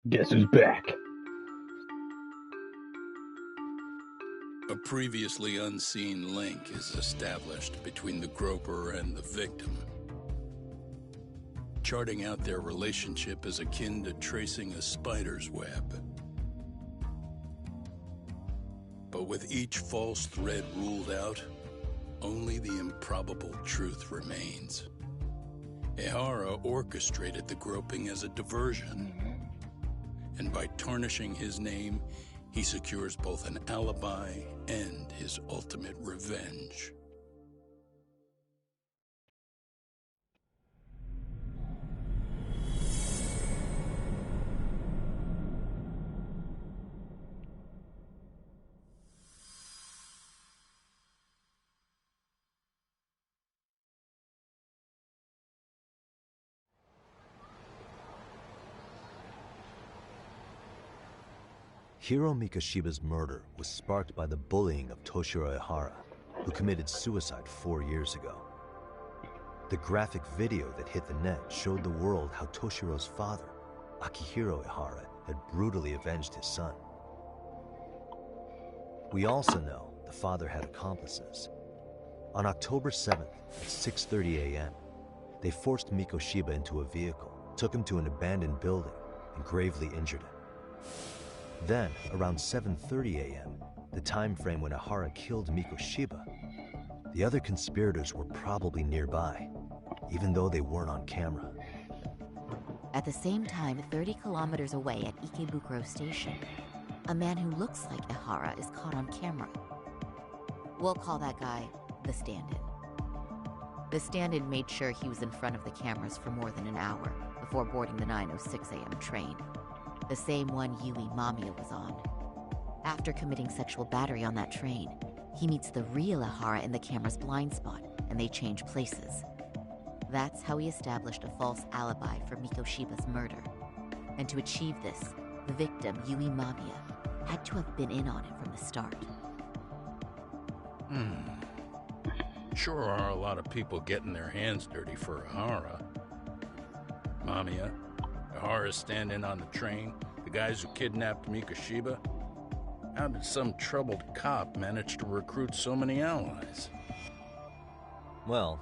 Guess who's back? A previously unseen link is established between the groper and the victim. Charting out their relationship is akin to tracing a spider's web. But with each false thread ruled out, only the improbable truth remains. Ehara orchestrated the groping as a diversion. And by tarnishing his name, he secures both an alibi and his ultimate revenge. Hiro Mikoshiba's murder was sparked by the bullying of Toshiro Ehara, who committed suicide 4 years ago. The graphic video that hit the net showed the world how Toshiro's father, Akihiro Ehara, had brutally avenged his son. We also know the father had accomplices. On October 7th at 6:30 a.m., they forced Mikoshiba into a vehicle, took him to an abandoned building, and gravely injured him. Then, around 7:30 a.m., the time frame when Ehara killed Mikoshiba, the other conspirators were probably nearby, even though they weren't on camera. At the same time, 30 kilometers away at Ikebukuro Station, a man who looks like Ehara is caught on camera. We'll call that guy the stand-in. The stand-in made sure he was in front of the cameras for more than an hour before boarding the 9:06 a.m. train. The same one Yui Mamiya was on. After committing sexual battery on that train, he meets the real Ehara in the camera's blind spot, and they change places. That's how he established a false alibi for Mikoshiba's murder. And to achieve this, the victim, Yui Mamiya, had to have been in on it from the start. Sure are a lot of people getting their hands dirty for Ehara. Mamiya, Ehara's stand-in on the train, the guys who kidnapped Mikoshiba. How did some troubled cop manage to recruit so many allies? Well,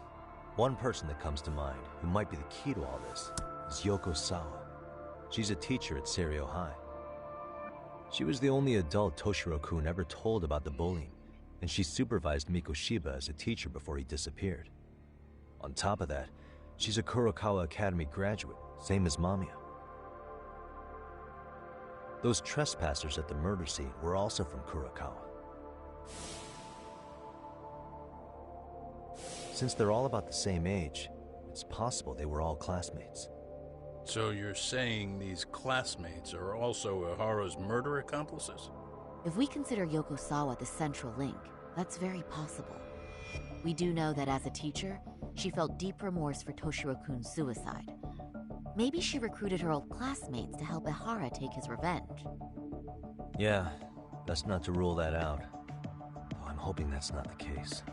one person that comes to mind who might be the key to all this is Yoko Sawa. She's a teacher at Seiryo High. She was the only adult Toshiro-kun ever told about the bullying, and she supervised Mikoshiba as a teacher before he disappeared. On top of that, she's a Kurokawa Academy graduate, same as Mamiya. Those trespassers at the murder scene were also from Kurokawa. Since they're all about the same age, it's possible they were all classmates. So you're saying these classmates are also Ehara's murder accomplices? If we consider Yoko Sawa the central link, that's very possible. We do know that as a teacher, she felt deep remorse for Toshiro-kun's suicide. Maybe she recruited her old classmates to help Ehara take his revenge. Yeah, best not to rule that out. Though I'm hoping that's not the case.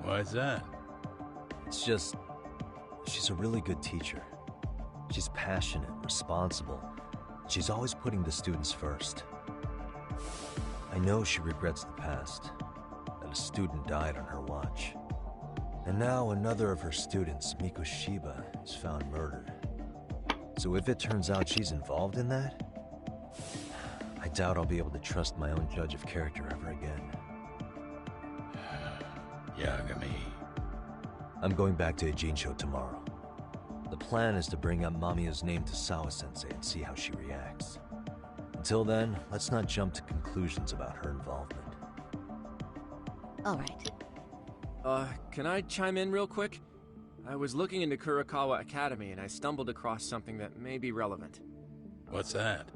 Why's that? It's just, she's a really good teacher. She's passionate, responsible. She's always putting the students first. I know she regrets the past, that a student died on her watch. And now another of her students, Mikoshiba, is found murdered. So if it turns out she's involved in that, I doubt I'll be able to trust my own judge of character ever again. Yagami. I'm going back to Ijincho tomorrow. The plan is to bring up Mamiya's name to Sawa-sensei and see how she reacts. Until then, let's not jump to conclusions about her involvement. All right. Can I chime in real quick? I was looking into Kurokawa Academy and I stumbled across something that may be relevant. What's that?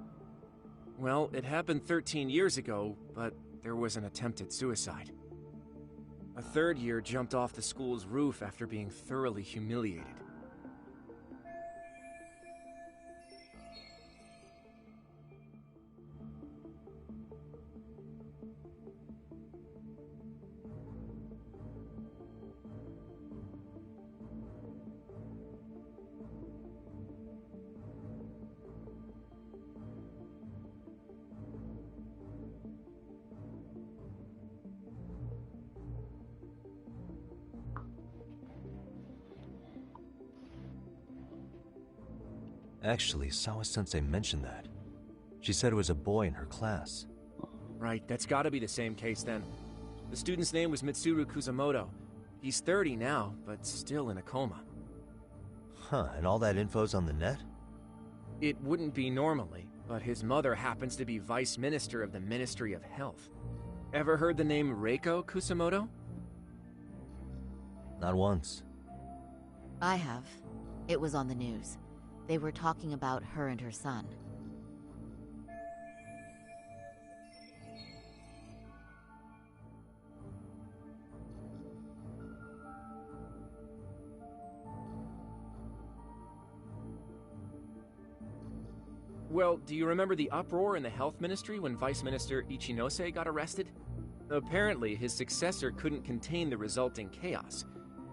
Well, it happened 13 years ago, but there was an attempted suicide. A third year jumped off the school's roof after being thoroughly humiliated. Actually, Sawa-sensei mentioned that. She said it was a boy in her class. Right, that's gotta be the same case then. The student's name was Mitsuru Kusamoto. He's 30 now, but still in a coma. Huh, and all that info's on the net? It wouldn't be normally, but his mother happens to be Vice Minister of the Ministry of Health. Ever heard the name Reiko Kusamoto? Not once. I have. It was on the news. They were talking about her and her son. Well, do you remember the uproar in the health ministry when Vice Minister Ichinose got arrested? Apparently, his successor couldn't contain the resulting chaos,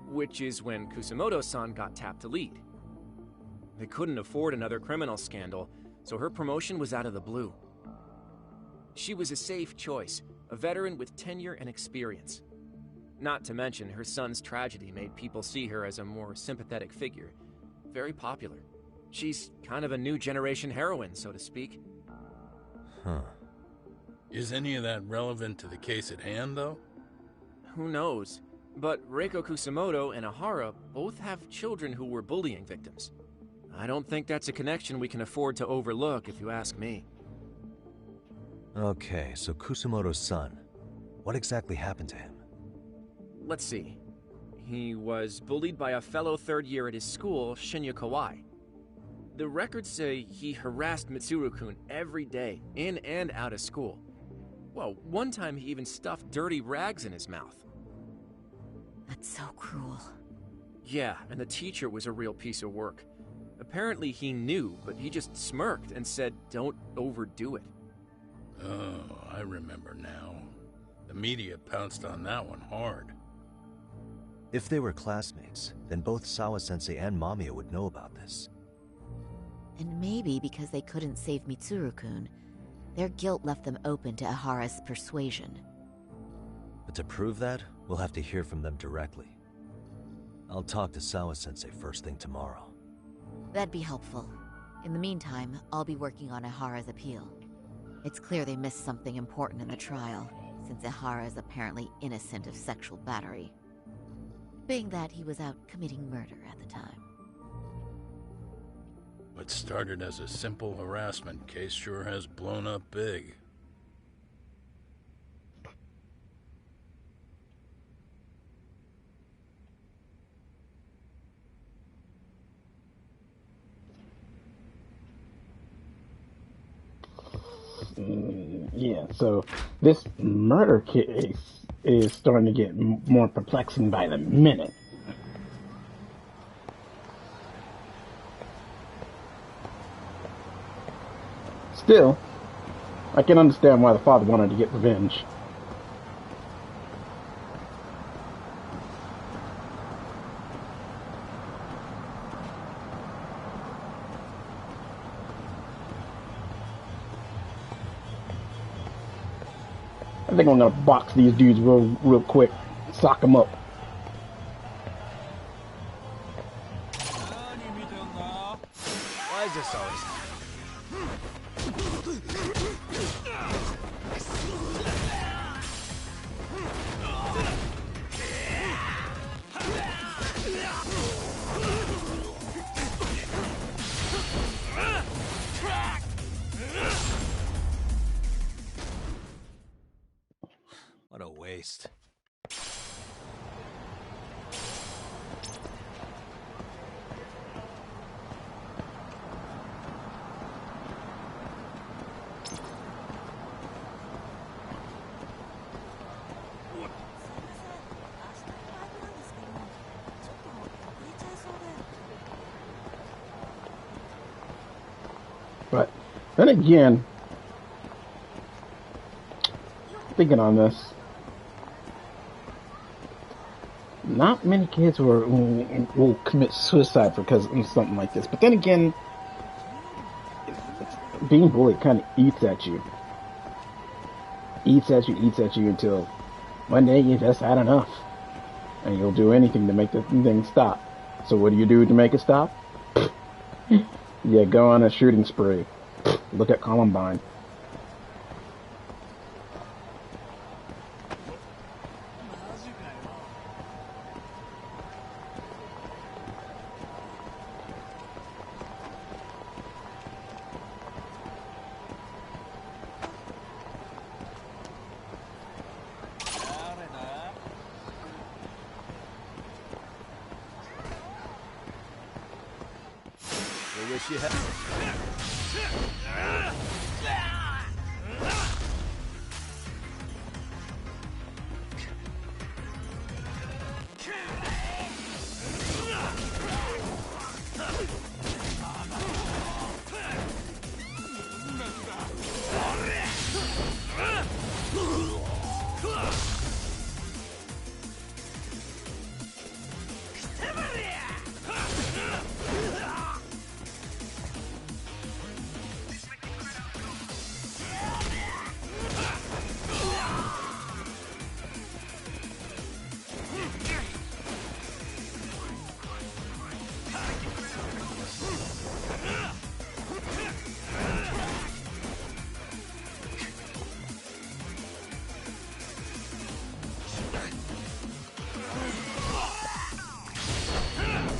which is when Kusamoto-san got tapped to lead. They couldn't afford another criminal scandal, so her promotion was out of the blue. She was a safe choice, a veteran with tenure and experience. Not to mention, her son's tragedy made people see her as a more sympathetic figure. Very popular. She's kind of a new generation heroine, so to speak. Huh. Is any of that relevant to the case at hand, though? Who knows? But Reiko Kusamoto and Ahara both have children who were bullying victims. I don't think that's a connection we can afford to overlook, if you ask me. Okay, so Kusamoto's son. What exactly happened to him? Let's see. He was bullied by a fellow third year at his school, Shinya Kawai. The records say he harassed Mitsuru-kun every day, in and out of school. Well, one time he even stuffed dirty rags in his mouth. That's so cruel. Yeah, and the teacher was a real piece of work. Apparently he knew, but he just smirked and said, "Don't overdo it." Oh, I remember now. The media pounced on that one hard. If they were classmates, then both Sawa-sensei and Mamiya would know about this. And maybe because they couldn't save Mitsuru-kun, their guilt left them open to Ahara's persuasion. But to prove that, we'll have to hear from them directly. I'll talk to Sawa-sensei first thing tomorrow. That'd be helpful. In the meantime, I'll be working on Ahara's appeal. It's clear they missed something important in the trial, since Ahara is apparently innocent of sexual battery. Being that he was out committing murder at the time. What started as a simple harassment case sure has blown up big. Yeah, so this murder case is starting to get more perplexing by the minute. Still, I can understand why the father wanted to get revenge. I think I'm gonna box these dudes real quick, sock them up. Why is this always... What a waste. But then again, thinking on this, not many kids will commit suicide because of something like this. But then again, being bullied kind of eats at you until one day you just had enough, and you'll do anything to make the thing stop. So what do you do to make it stop? Yeah, go on a shooting spree. Look at Columbine. I wish you had.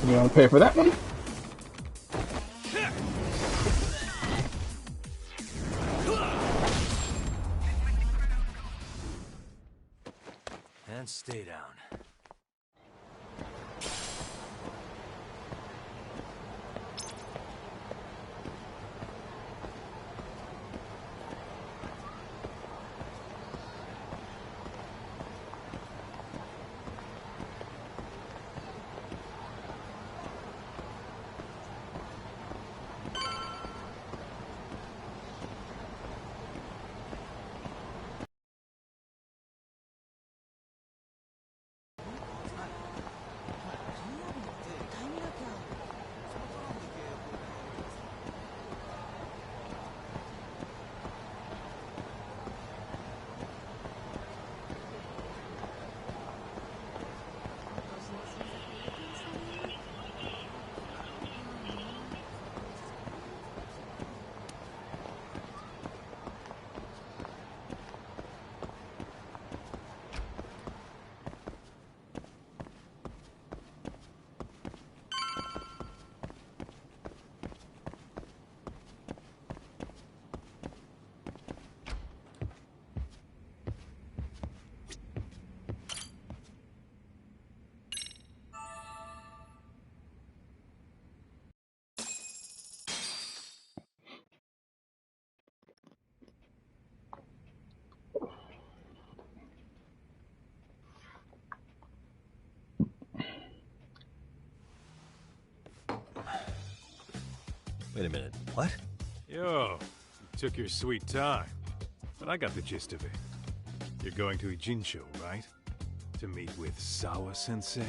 You want to pay for that one? And stay down. Wait a minute. What? Yo, you took your sweet time. But I got the gist of it. You're going to Ijincho, right? To meet with Sawa-sensei?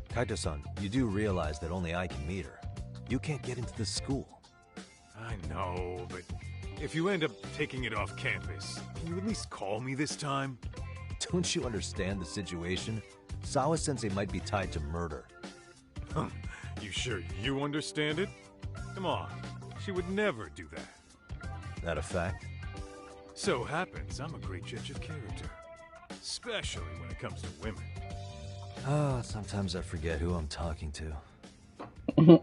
Kaito-san, you do realize that only I can meet her. You can't get into the school. I know, but if you end up taking it off campus, can you at least call me this time? Don't you understand the situation? Sawa-sensei might be tied to murder. You sure you understand it? Come on, she would never do that. That a fact? So happens I'm a great judge of character. Especially when it comes to women. Oh, sometimes I forget who I'm talking to.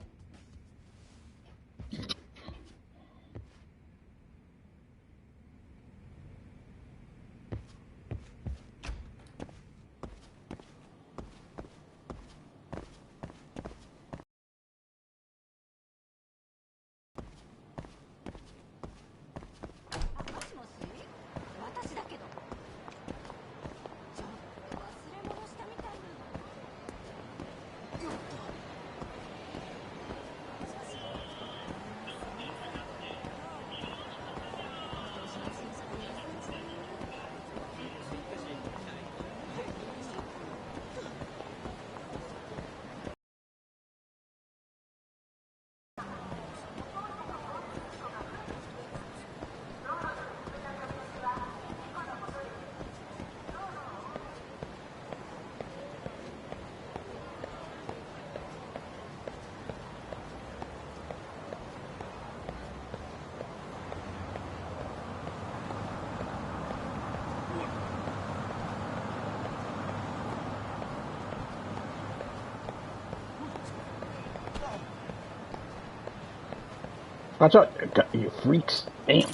Watch out, you freaks. Damn.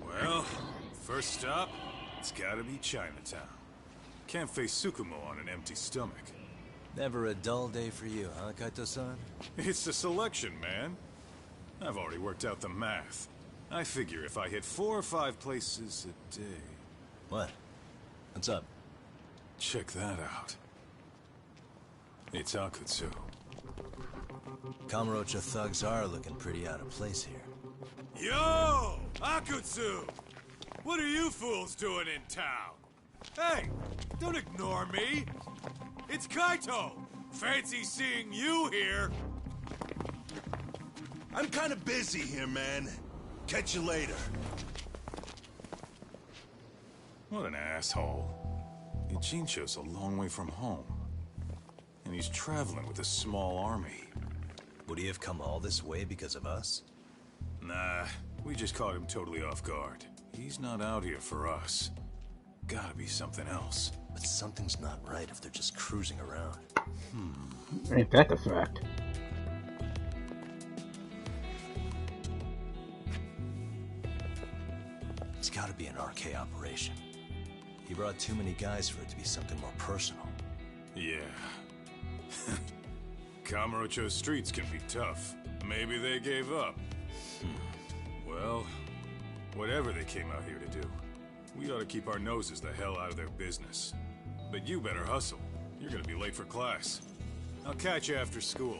Well, first stop, it's gotta be Chinatown. Can't face Tsukumo on an empty stomach. Never a dull day for you, huh, Kaito-san? It's the selection, man. I've already worked out the math. I figure if I hit 4 or 5 places a day... What? What's up? Check that out. It's Akutsu. Kamurocho thugs are looking pretty out of place here. Yo! Akutsu! What are you fools doing in town? Hey! Don't ignore me! It's Kaito! Fancy seeing you here! I'm kinda busy here, man. Catch you later. What an asshole. Ichincho's a long way from home. And he's traveling with a small army. Would he have come all this way because of us? Nah, we just caught him totally off guard. He's not out here for us. Gotta be something else. But something's not right if they're just cruising around. Ain't that the fact? It's gotta be an RK operation. He brought too many guys for it to be something more personal. Yeah. Kamurocho streets can be tough. Maybe they gave up. Well, whatever they came out here to do, we ought to keep our noses the hell out of their business. But you better hustle. You're gonna be late for class. I'll catch you after school.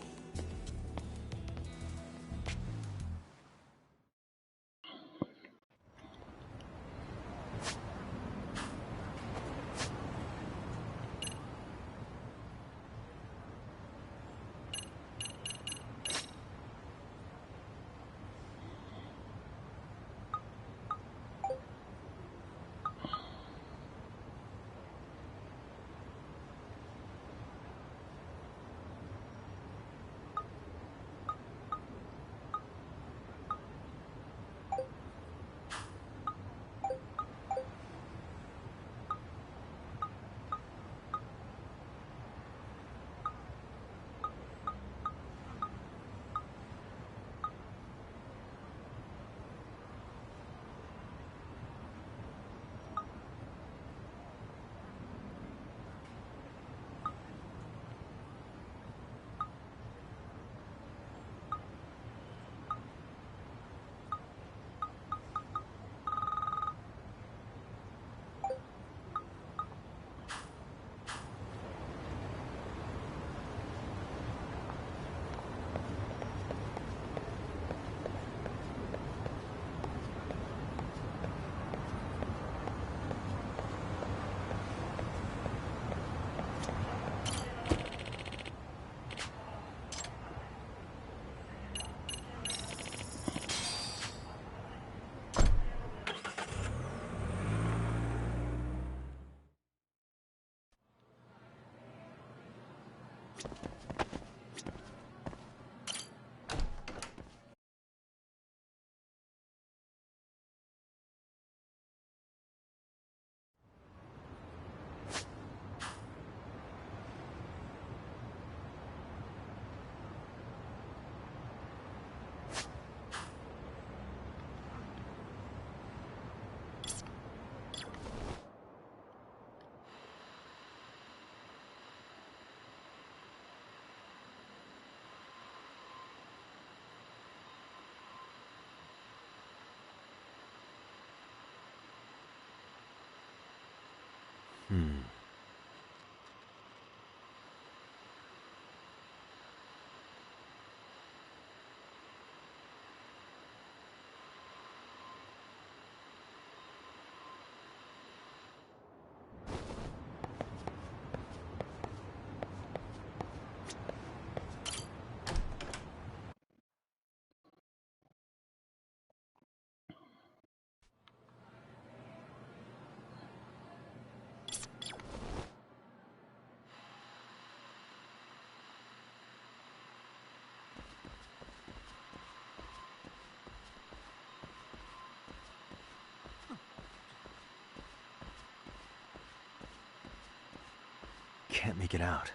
can't make it out.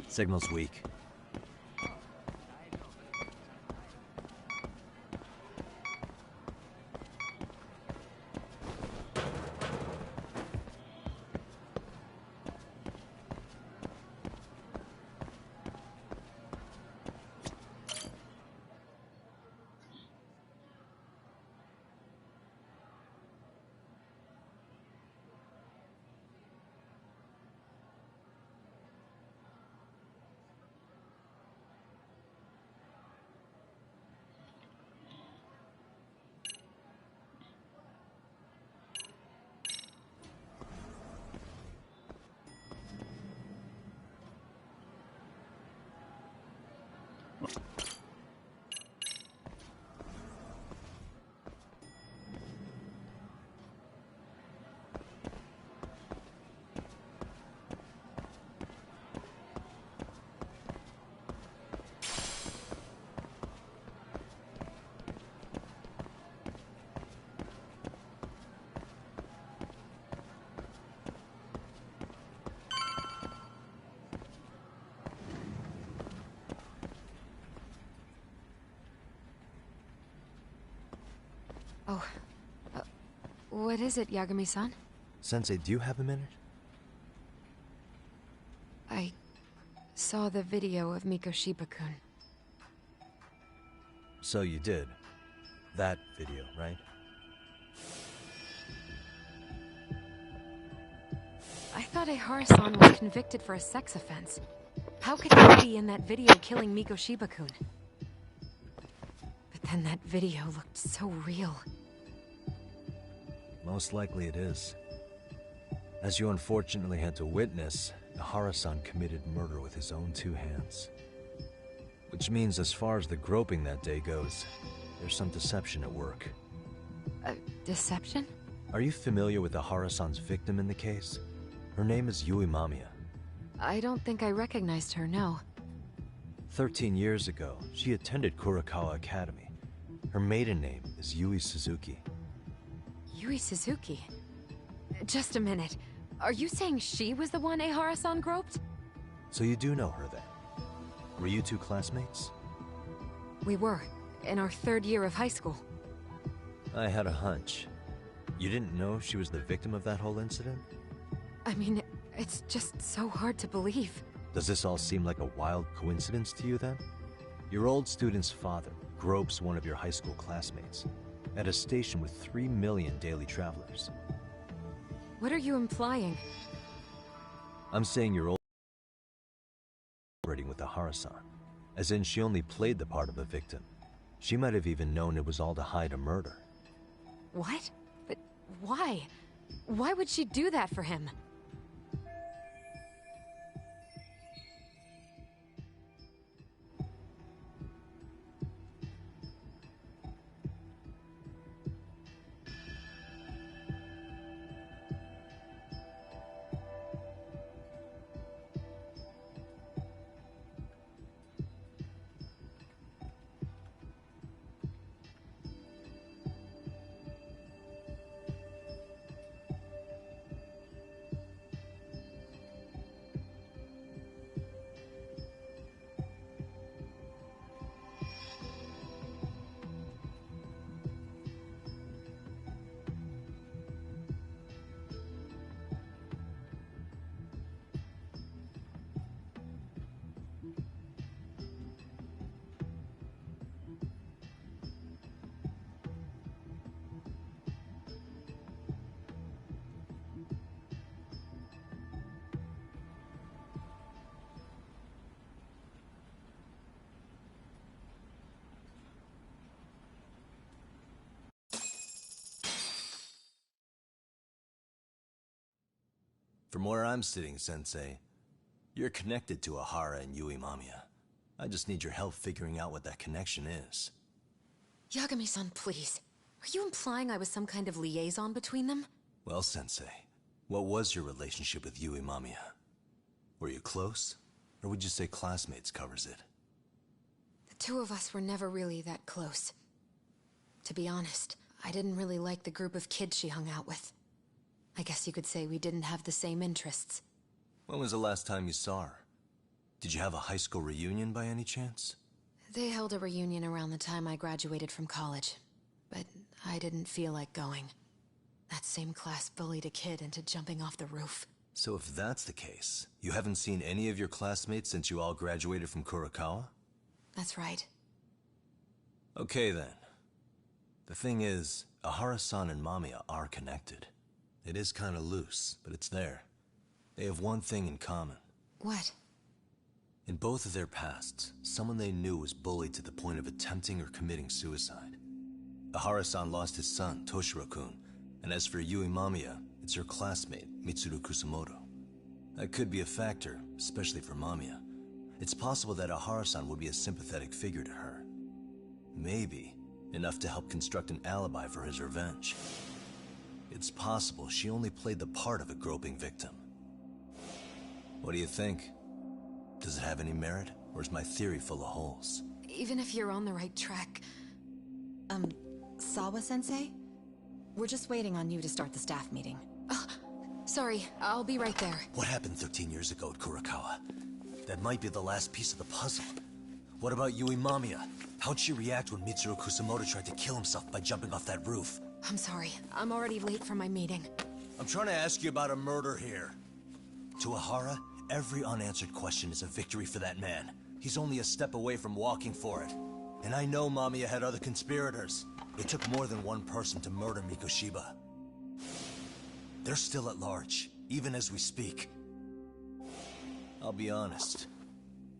Signal's weak. Oh, what is it, Yagami-san? Sensei, do you have a minute? I saw the video of Mikoshiba-kun. So you did. That video, right? I thought Ehara-san was convicted for a sex offense. How could he be in that video killing Mikoshiba-kun? But then that video looked so real. Most likely it is. As you unfortunately had to witness, Ehara-san committed murder with his own two hands. Which means as far as the groping that day goes, there's some deception at work. Deception? Are you familiar with Ehara-san's victim in the case? Her name is Yui Mamiya. I don't think I recognized her, no. 13 years ago, she attended Kurakawa Academy. Her maiden name is Yui Suzuki. Yui Suzuki? Just a minute. Are you saying she was the one Ehara-san groped? So you do know her then? Were you two classmates? We were, in our third year of high school. I had a hunch. You didn't know she was the victim of that whole incident? I mean, it's just so hard to believe. Does this all seem like a wild coincidence to you then? Your old student's father gropes one of your high school classmates at a station with 3 million daily travelers. What are you implying? I'm saying your old operating with Ehara-san, as in she only played the part of a victim. She might have even known it was all to hide a murder. What? But why? Why would she do that for him? From where I'm sitting, Sensei, you're connected to Ahara and Yui Mamiya. I just need your help figuring out what that connection is. Yagami-san, please. Are you implying I was some kind of liaison between them? Well, Sensei, what was your relationship with Yui Mamiya? Were you close? Or would you say classmates covers it? The two of us were never really that close. To be honest, I didn't really like the group of kids she hung out with. I guess you could say we didn't have the same interests. When was the last time you saw her? Did you have a high school reunion by any chance? They held a reunion around the time I graduated from college, but I didn't feel like going. That same class bullied a kid into jumping off the roof. So if that's the case, you haven't seen any of your classmates since you all graduated from Kurakawa? That's right. Okay then. The thing is, Ahara-san and Mamiya are connected. It is kinda loose, but it's there. They have one thing in common. What? In both of their pasts, someone they knew was bullied to the point of attempting or committing suicide. Ahara-san lost his son, Toshiro-kun, and as for Yui Mamiya, it's her classmate, Mitsuru Kusamoto. That could be a factor, especially for Mamiya. It's possible that Ahara-san would be a sympathetic figure to her. Maybe enough to help construct an alibi for his revenge. It's possible she only played the part of a groping victim. What do you think? Does it have any merit, or is my theory full of holes? Even if you're on the right track... Sawa-sensei? We're just waiting on you to start the staff meeting. Sorry, I'll be right there. What happened 13 years ago at Kurakawa? That might be the last piece of the puzzle. What about Yui Mamiya? How'd she react when Mitsuru Kusamoto tried to kill himself by jumping off that roof? I'm sorry, I'm already late for my meeting. I'm trying to ask you about a murder here. To Ahara, every unanswered question is a victory for that man. He's only a step away from walking for it. And I know Mamiya had other conspirators. It took more than one person to murder Mikoshiba. They're still at large, even as we speak. I'll be honest.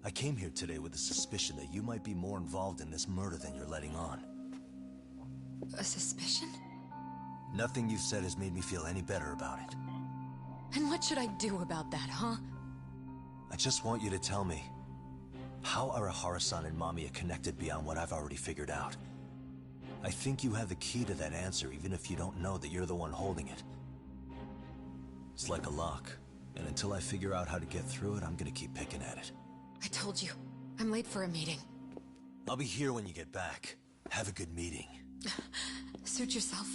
I came here today with a suspicion that you might be more involved in this murder than you're letting on. A suspicion? Nothing you've said has made me feel any better about it. And what should I do about that, huh? I just want you to tell me, how are Ahara-san and Mamiya connected beyond what I've already figured out? I think you have the key to that answer, even if you don't know that you're the one holding it. It's like a lock, and until I figure out how to get through it, I'm gonna keep picking at it. I told you, I'm late for a meeting. I'll be here when you get back. Have a good meeting. Suit yourself.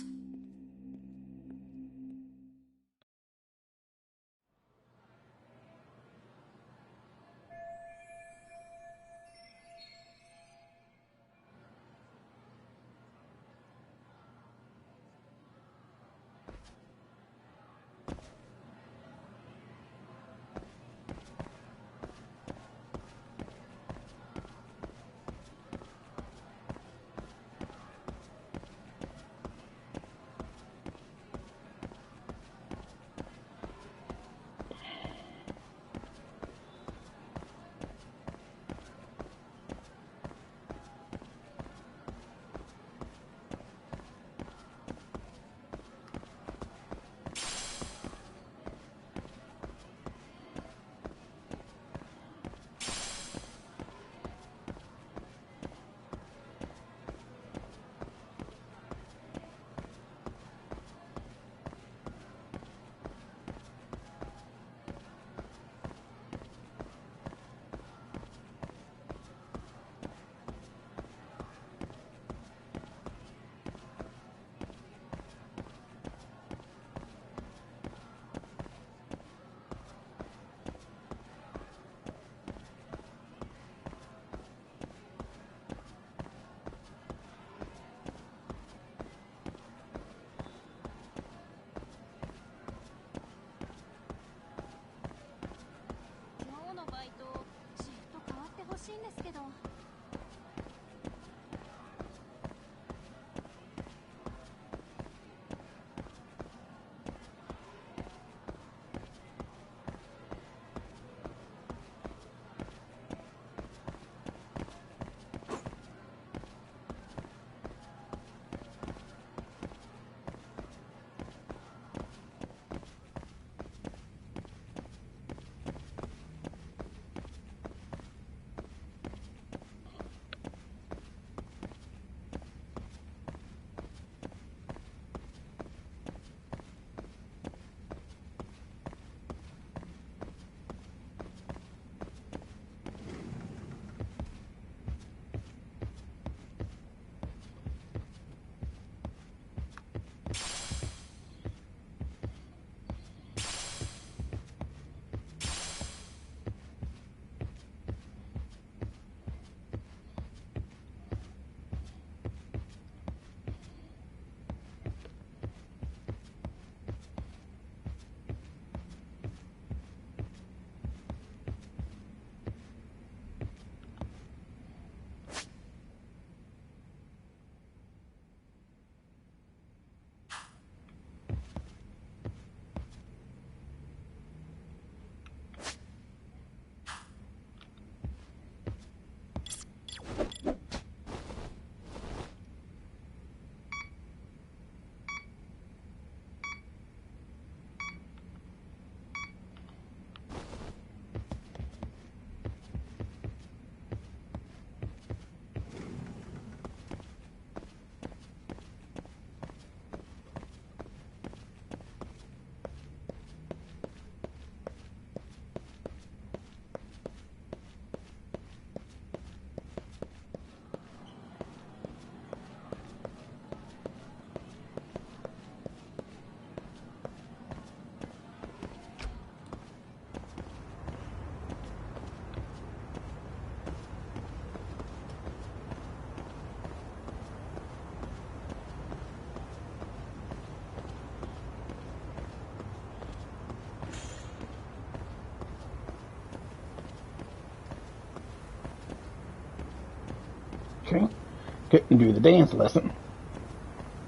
Couldn't do the dance lesson.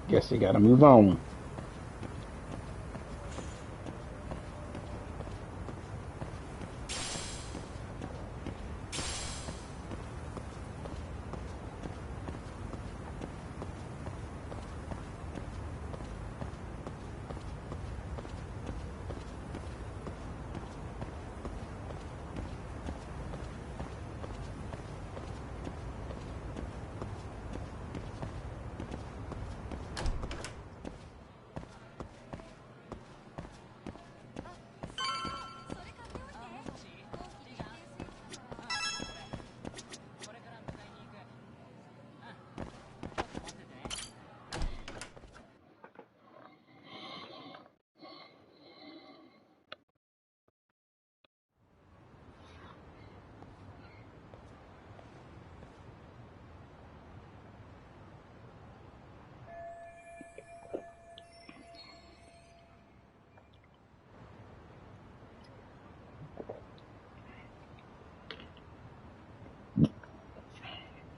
Guess you gotta move on.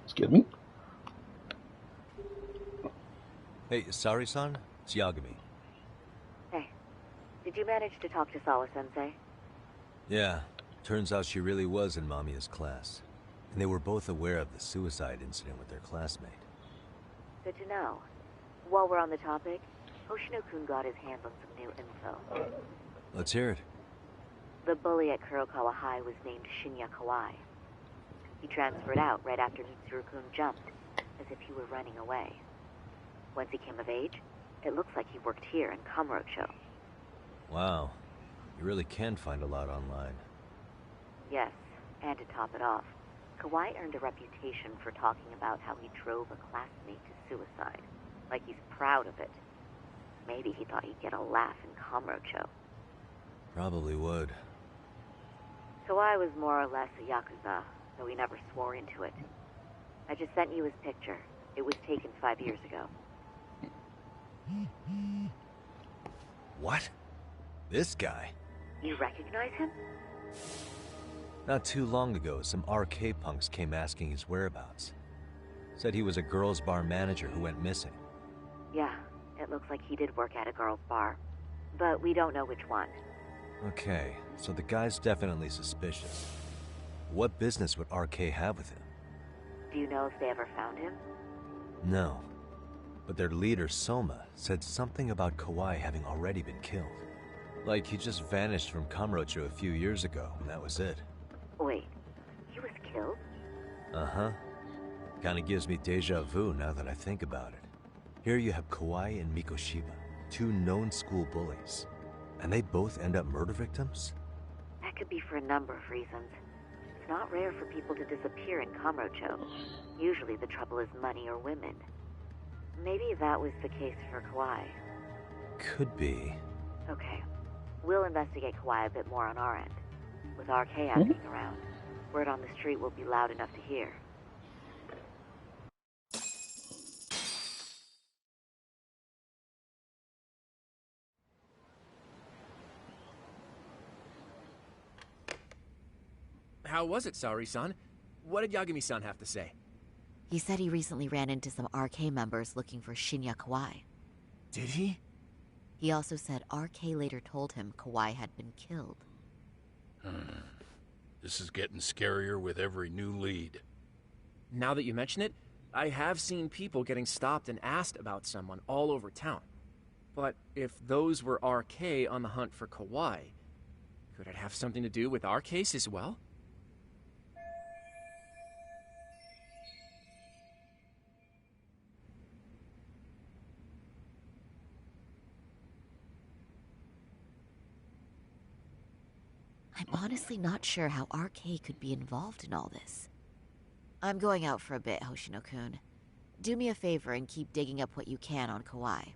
Excuse me. Hey, Sari-san? It's Yagami. Hey, did you manage to talk to Sawa-sensei? Yeah, turns out she really was in Mamiya's class. And they were both aware of the suicide incident with their classmate. Good to know. While we're on the topic, Hoshino-kun got his hands on some new info. Let's hear it. The bully at Kurokawa High was named Shinya Kawai. He transferred out right after Mitsuru-kun jumped, as if he were running away. Once he came of age, it looks like he worked here in Kamurocho. Wow. You really can find a lot online. Yes, and to top it off, Kawai earned a reputation for talking about how he drove a classmate to suicide, like he's proud of it. Maybe he thought he'd get a laugh in Kamurocho. Probably would. Kawai was more or less a Yakuza, though he never swore into it. I just sent you his picture. It was taken 5 years ago. What? This guy? You recognize him? Not too long ago, some RK punks came asking his whereabouts. Said he was a girls' bar manager who went missing. Yeah, it looks like he did work at a girls' bar. But we don't know which one. Okay, so the guy's definitely suspicious. What business would RK have with him? Do you know if they ever found him? No. But their leader, Soma, said something about Kawai having already been killed. Like he just vanished from Kamurocho a few years ago, and that was it. Wait, he was killed? Uh-huh. Kinda gives me deja vu now that I think about it. Here you have Kawai and Mikoshiba, two known school bullies. And they both end up murder victims? That could be for a number of reasons. It's not rare for people to disappear in Kamurocho. Usually the trouble is money or women. Maybe that was the case for Kawai. Could be. Okay. We'll investigate Kawai a bit more on our end. With RK asking around, word on the street will be loud enough to hear. How was it, Saori-san? What did Yagami-san have to say? He said he recently ran into some RK members looking for Shinya Kawai. Did he? He also said RK later told him Kawai had been killed. This is getting scarier with every new lead. Now that you mention it, I have seen people getting stopped and asked about someone all over town. But if those were RK on the hunt for Kawai, could it have something to do with our case as well? I'm honestly not sure how RK could be involved in all this. I'm going out for a bit, Hoshino-kun. Do me a favor and keep digging up what you can on Kawai.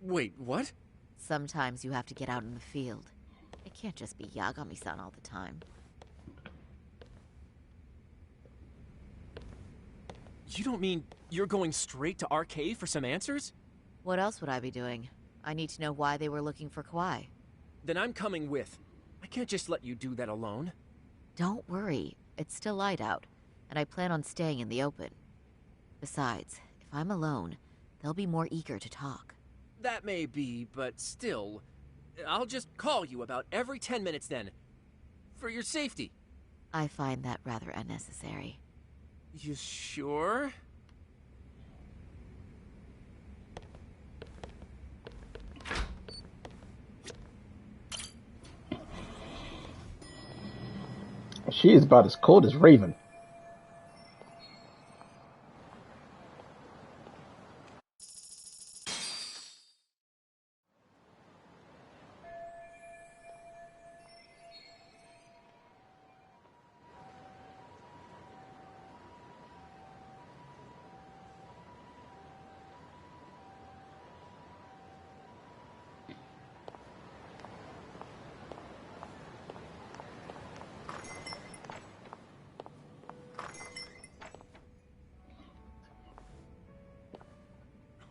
Wait, what? Sometimes you have to get out in the field. It can't just be Yagami-san all the time. You don't mean you're going straight to RK for some answers? What else would I be doing? I need to know why they were looking for Kawai. Then I'm coming with. I can't just let you do that alone. Don't worry. It's still light out, and I plan on staying in the open. Besides, if I'm alone, they'll be more eager to talk. That may be, but still, I'll just call you about every 10 minutes then. For your safety. I find that rather unnecessary. You sure? She is about as cold as Raven.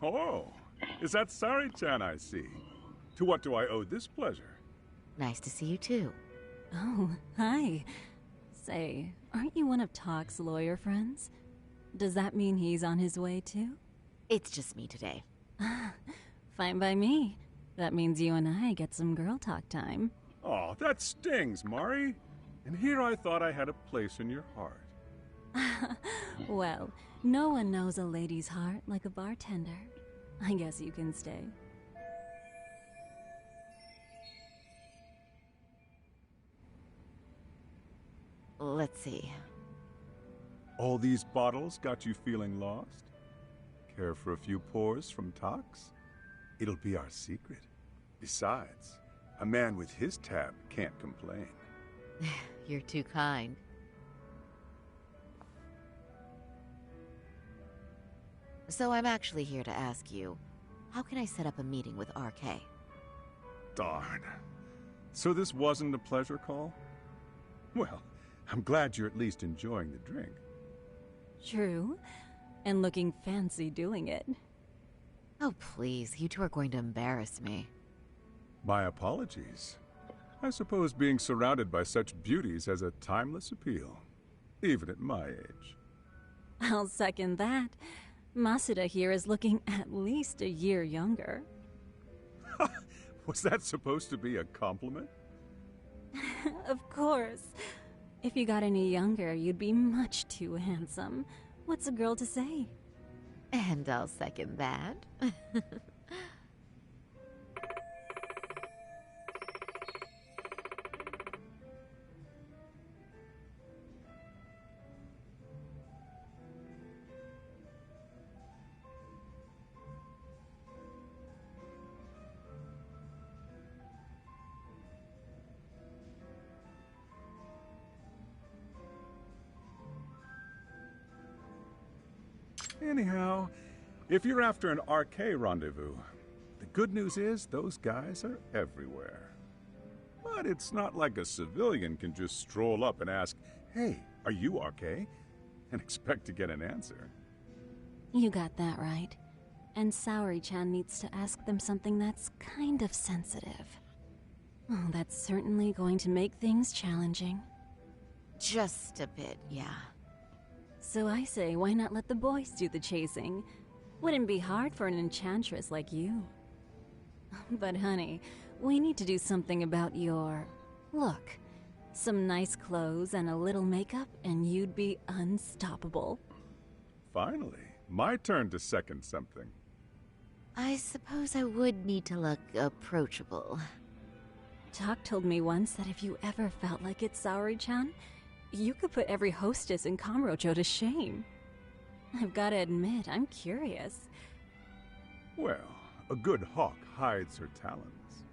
Oh, is that Sari-chan I see? To what do I owe this pleasure? Nice to see you too. Oh, hi. Say, aren't you one of Talk's lawyer friends? Does that mean he's on his way too? It's just me today. Fine by me. That means you and I get some girl talk time. Oh, that stings, Mari. And here I thought I had a place in your heart. Well, no one knows a lady's heart like a bartender. I guess you can stay. Let's see. All these bottles got you feeling lost? Care for a few pours from Tox? It'll be our secret. Besides, a man with his tab can't complain. You're too kind. So I'm actually here to ask you, how can I set up a meeting with RK? Darn. So this wasn't a pleasure call? Well, I'm glad you're at least enjoying the drink. True. And looking fancy doing it. Oh, please. You two are going to embarrass me. My apologies. I suppose being surrounded by such beauties has a timeless appeal, even at my age. I'll second that. Masuda here is looking at least a year younger. Was that supposed to be a compliment? Of course. If you got any younger, you'd be much too handsome. What's a girl to say? And I'll second that. Anyhow, if you're after an RK rendezvous, the good news is those guys are everywhere. But it's not like a civilian can just stroll up and ask, "Hey, are you RK?" and expect to get an answer. You got that right. And Saori-chan needs to ask them something that's kind of sensitive. Oh, that's certainly going to make things challenging. Just a bit, yeah. So I say, why not let the boys do the chasing? Wouldn't be hard for an enchantress like you. But honey, we need to do something about your look. Some nice clothes and a little makeup, and you'd be unstoppable. Finally, my turn to second something. I suppose I would need to look approachable. Talk told me once that if you ever felt like it, Saori-chan, you could put every hostess in Kamurocho to shame. I've got to admit, I'm curious. Well, a good hawk hides her talons.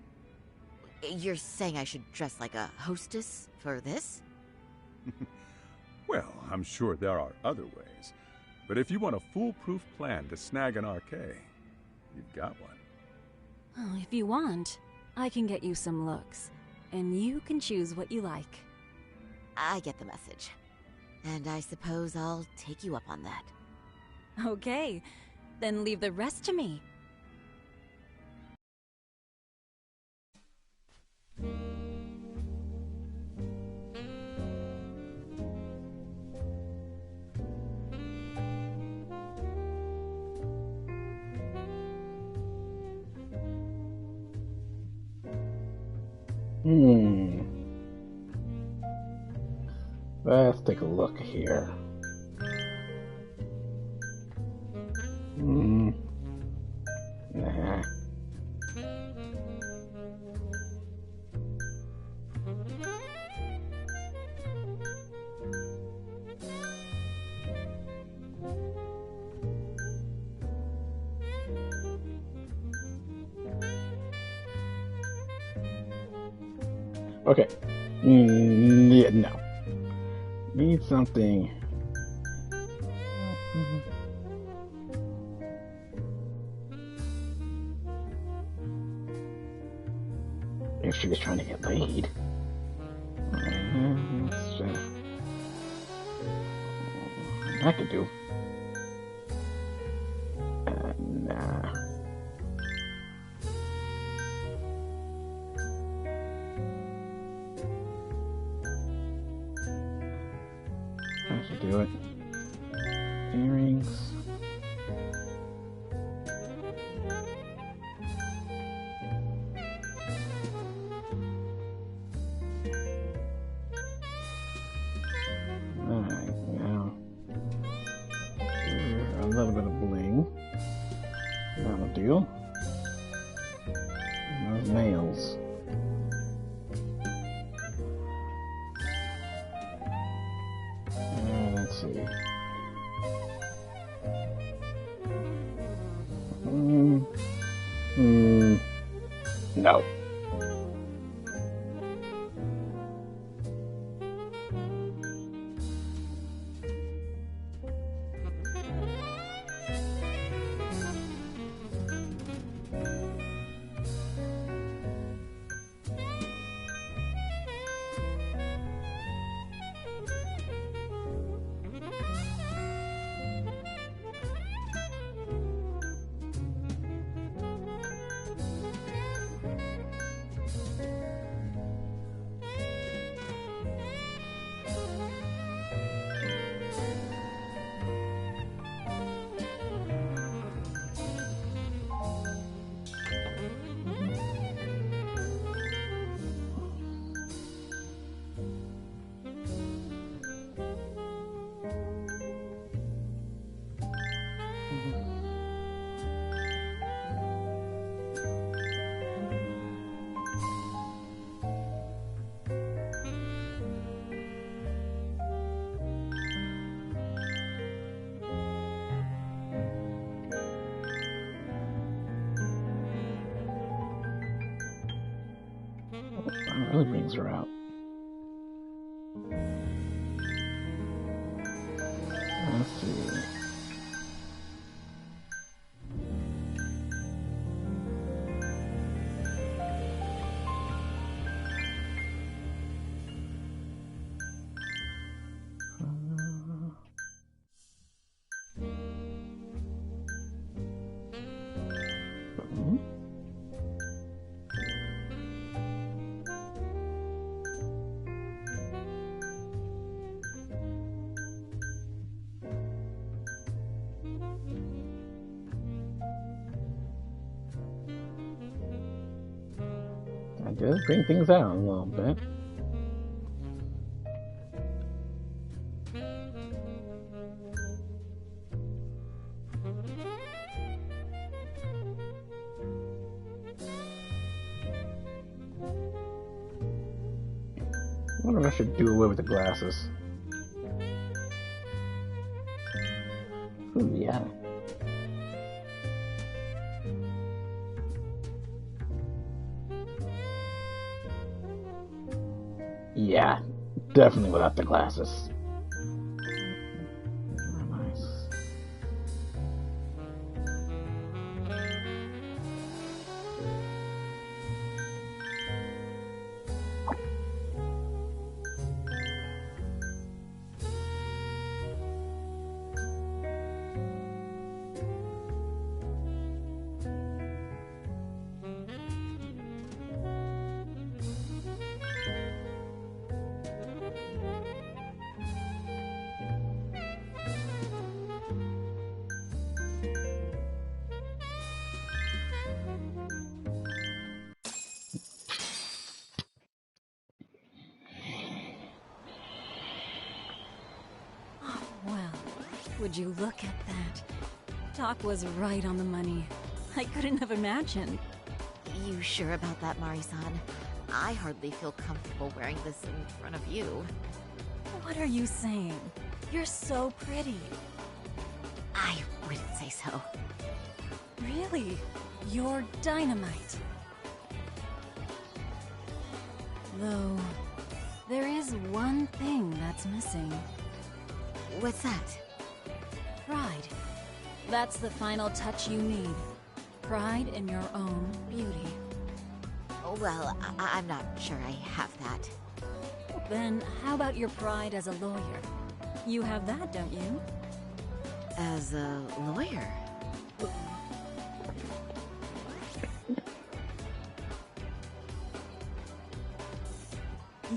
You're saying I should dress like a hostess for this? Well, I'm sure there are other ways. But if you want a foolproof plan to snag an RK, you've got one. Oh, if you want, I can get you some looks. And you can choose what you like. I get the message. And I suppose I'll take you up on that. Okay, then leave the rest to me. Hmm. Let's take a look here. Hmm. Nah. Okay. Yeah, no. Need something. If she was trying to get laid. I could do. Nah. I should do it. Earrings. Alright, now. A little bit of bling. That'll do. And those nails. Let's see. No. That really brings her out. Let's see. I did bring things out a little bit. I wonder if I should do away with the glasses. Ooh, yeah. Yeah, definitely without the glasses. Nice. Would you look at that? Doc was right on the money. I couldn't have imagined. You sure about that, Mari-san? I hardly feel comfortable wearing this in front of you. What are you saying? You're so pretty. I wouldn't say so. Really? You're dynamite. Though, there is one thing that's missing. What's that? Pride. That's the final touch you need. Pride in your own beauty. Well, I'm not sure I have that. Then how about your pride as a lawyer? You have that, don't you? As a lawyer?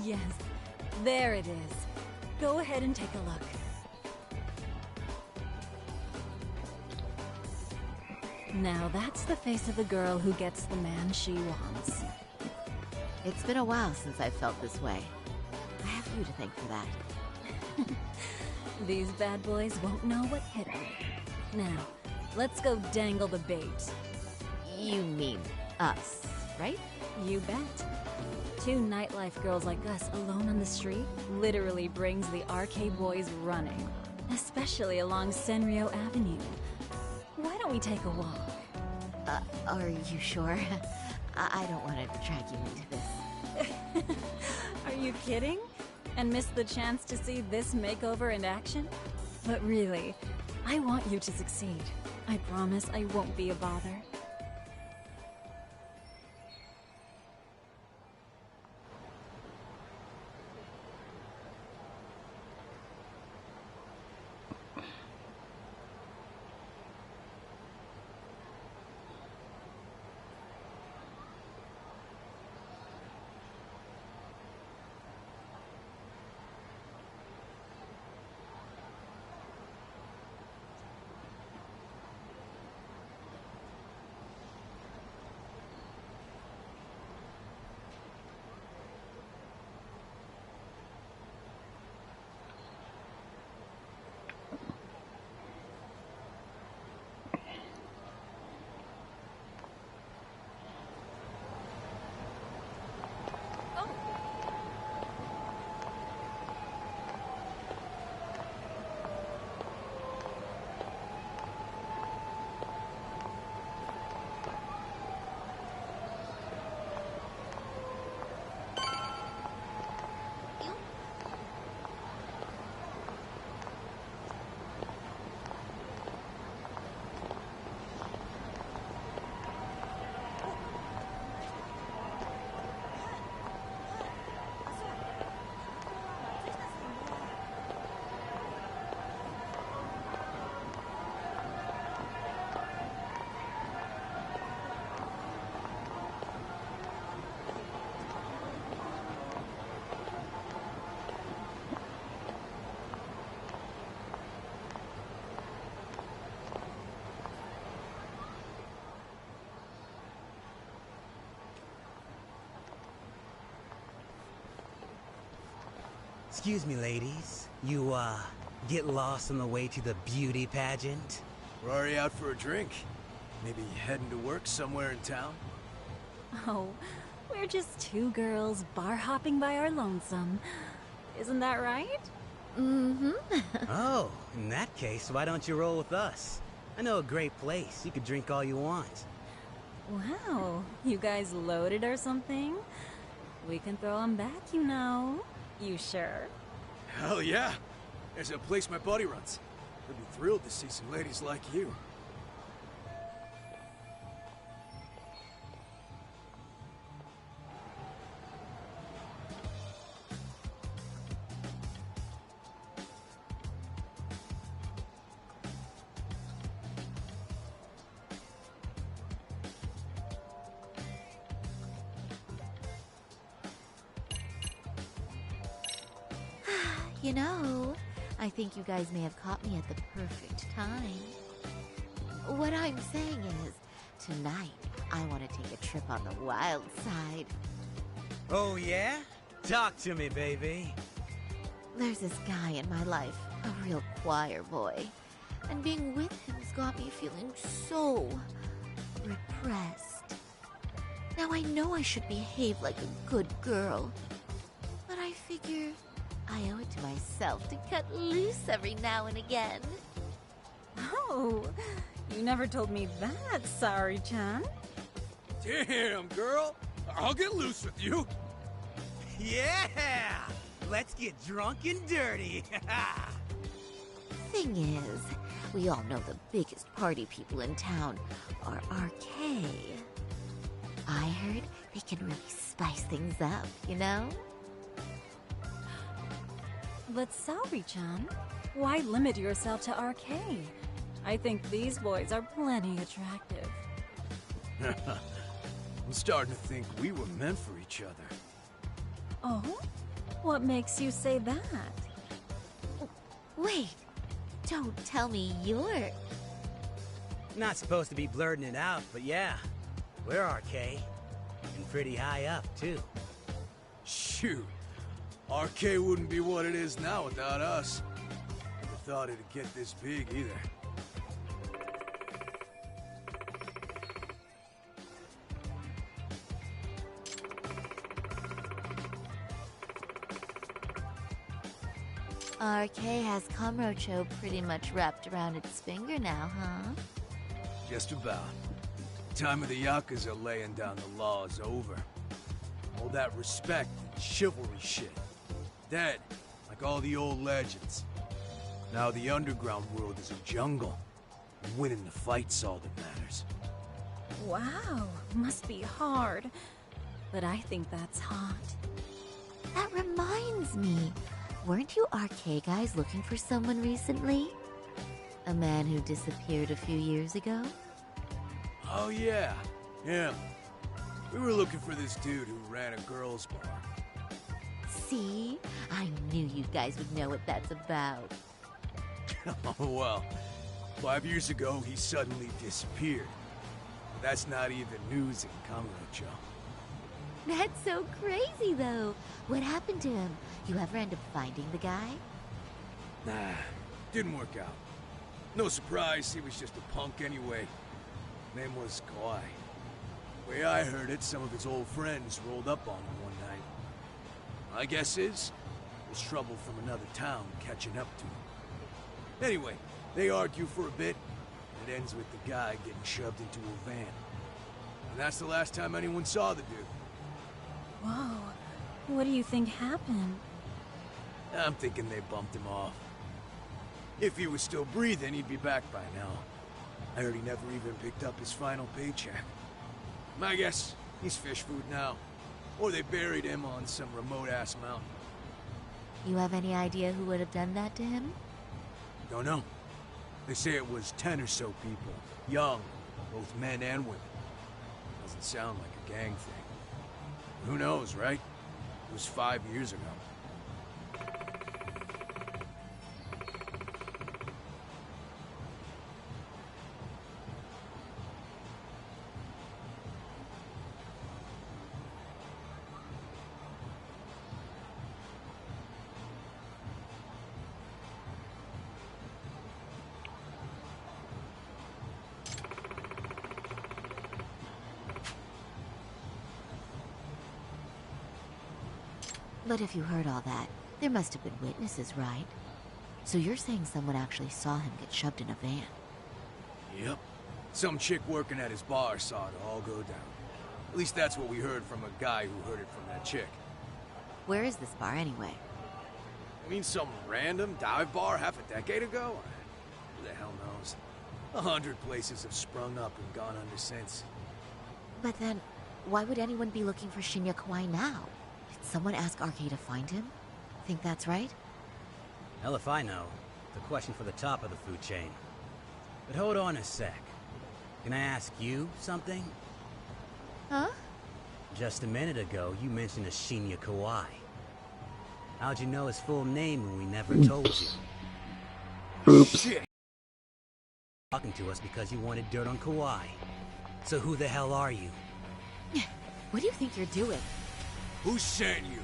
Yes, there it is. Go ahead and take a look. Now that's the face of the girl who gets the man she wants. It's been a while since I've felt this way. I have you to thank for that. These bad boys won't know what hit them. Now, let's go dangle the bait. You mean us, right? You bet. Two nightlife girls like us alone on the street literally brings the RK boys running. Especially along Senryo Avenue. Why don't we take a walk? Are you sure? I don't want to drag you into this. Are you kidding? And miss the chance to see this makeover in action? But really, I want you to succeed. I promise I won't be a bother. Excuse me, ladies. You, get lost on the way to the beauty pageant? We're already out for a drink. Maybe heading to work somewhere in town? Oh, we're just two girls bar hopping by our lonesome. Isn't that right? Mm-hmm. Oh, in that case, why don't you roll with us? I know a great place. You could drink all you want. Wow, you guys loaded or something? We can throw them back, you know. You sure? Hell yeah! There's a place my buddy runs. They'd be thrilled to see some ladies like you. You know, I think you guys may have caught me at the perfect time. What I'm saying is, tonight, I want to take a trip on the wild side. Oh, yeah? Talk to me, baby. There's this guy in my life, a real choir boy. and being with him's got me feeling so repressed. Now I know I should behave like a good girl, but I figure I owe it to myself to cut loose every now and again. Oh, you never told me that, Sari-chan. Damn, girl. I'll get loose with you. Yeah! Let's get drunk and dirty. Thing is, we all know the biggest party people in town are RK. I heard they can really spice things up, you know? But Sari-chan, why limit yourself to RK? I think these boys are plenty attractive. I'm starting to think we were meant for each other. Oh? What makes you say that? Wait, don't tell me you're... Not supposed to be blurting it out, but yeah. We're RK. And pretty high up, too. Shoot. RK wouldn't be what it is now without us. Never thought it'd get this big either. RK has Kamurocho pretty much wrapped around its finger now, huh? Just about. The time of the Yakuza laying down the law is over. All that respect and chivalry shit. Dead, like all the old legends. Now the underground world is a jungle. And winning the fight's all that matters. Wow, must be hard. But I think that's hot. That reminds me. Weren't you RK guys looking for someone recently? A man who disappeared a few years ago? Oh yeah, him. We were looking for this dude who ran a girls' bar. See? I knew you guys would know what that's about. Oh well, 5 years ago he suddenly disappeared. But that's not even news in Kamurocho. That's so crazy, though. What happened to him? You ever end up finding the guy? Nah, didn't work out. No surprise, he was just a punk anyway. Name was Kawhi. Way I heard it, some of his old friends rolled up on him one night. My guess is, it was trouble from another town catching up to him. Anyway, they argue for a bit, and it ends with the guy getting shoved into a van. And that's the last time anyone saw the dude. Whoa, what do you think happened? I'm thinking they bumped him off. If he was still breathing, he'd be back by now. I heard he never even picked up his final paycheck. My guess, he's fish food now. Or they buried him on some remote-ass mountain. You have any idea who would have done that to him? Don't know. They say it was 10 or so people. Young, both men and women. Doesn't sound like a gang thing. Who knows, right? It was 5 years ago. But if you heard all that, there must have been witnesses, right? So you're saying someone actually saw him get shoved in a van? Yep. Some chick working at his bar saw it all go down. At least that's what we heard from a guy who heard it from that chick. Where is this bar anyway? I mean some random dive bar half a decade ago? Who the hell knows? 100 places have sprung up and gone under since. But then, why would anyone be looking for Shinya Kawai now? Did someone ask RK to find him? Think that's right? Hell if I know. It's a question for the top of the food chain. But hold on a sec. Can I ask you something? Huh? Just a minute ago, you mentioned a Shinya Kawai. How'd you know his full name when we never told you? Oops. Shit. Talking to us because you wanted dirt on Kawai. So who the hell are you? What do you think you're doing? Who sent you?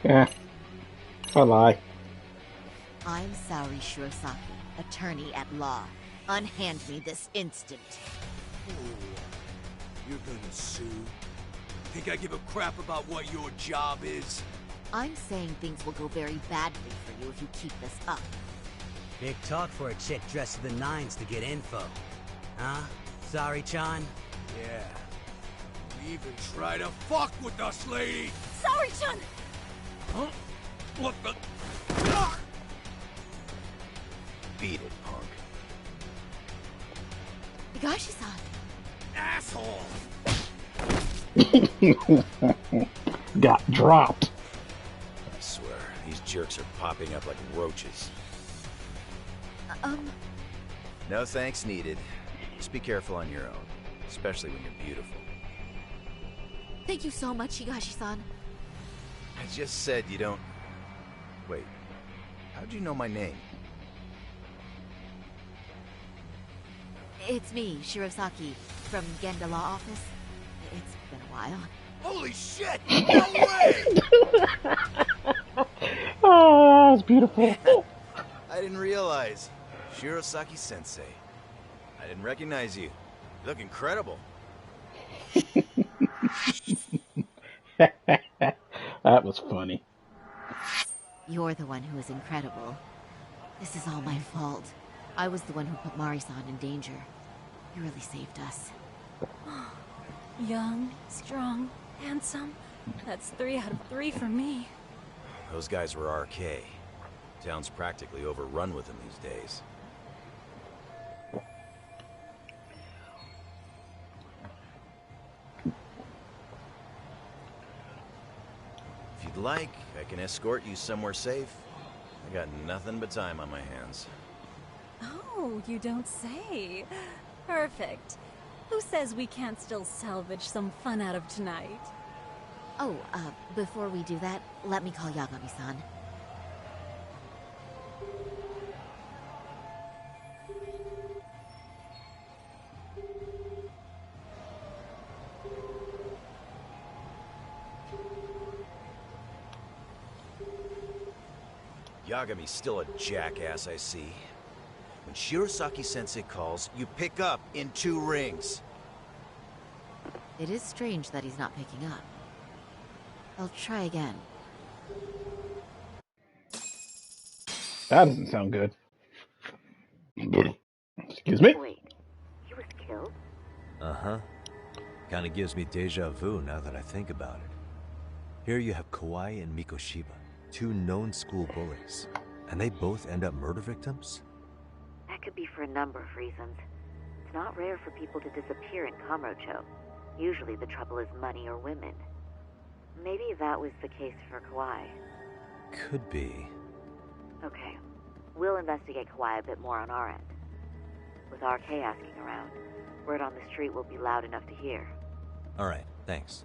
Yeah, I lie. I'm Saori Shirosaki, attorney at law. Unhand me this instant. You're gonna sue? Think I give a crap about what your job is? I'm saying things will go very badly for you if you keep this up. Big talk for a chick dressed to the nines to get info. Huh? Sorry, Chan? Yeah. You even try to fuck with us, lady! Sorry, Chan! Huh? What the? Beat it, punk. Higashi-san! Asshole! Got dropped. I swear, these jerks are popping up like roaches. No thanks needed. Just be careful on your own, especially when you're beautiful. Thank you so much, Higashi-san. I just said you don't... Wait, how'd you know my name? It's me, Shirosaki, from Genda Law Office. It's been a while. Holy shit! No way! Oh, that's beautiful. I didn't realize. Shirosaki-sensei. I didn't recognize you. You look incredible. That was funny. You're the one who is incredible. This is all my fault. I was the one who put Mari-san in danger. You really saved us. Young, strong, handsome. That's 3 out of 3 for me. Those guys were RK. Town's practically overrun with them these days. If you'd like, I can escort you somewhere safe. I got nothing but time on my hands. Oh, you don't say. Perfect. Who says we can't still salvage some fun out of tonight? Oh, before we do that, let me call Yagami-san. Yagami's still a jackass, I see. When Shirosaki-sensei calls, you pick up in 2 rings. It is strange that he's not picking up. I'll try again. That doesn't sound good. Excuse me? Wait, he was killed? Uh-huh. Kinda gives me deja vu now that I think about it. Here you have Kawai and Mikoshiba, 2 known school bullies. And they both end up murder victims? That could be for a number of reasons. It's not rare for people to disappear in Kamurocho. Usually the trouble is money or women. Maybe that was the case for Kawai. Could be. Okay. We'll investigate Kawai a bit more on our end. With RK asking around, word on the street will be loud enough to hear. Alright, thanks.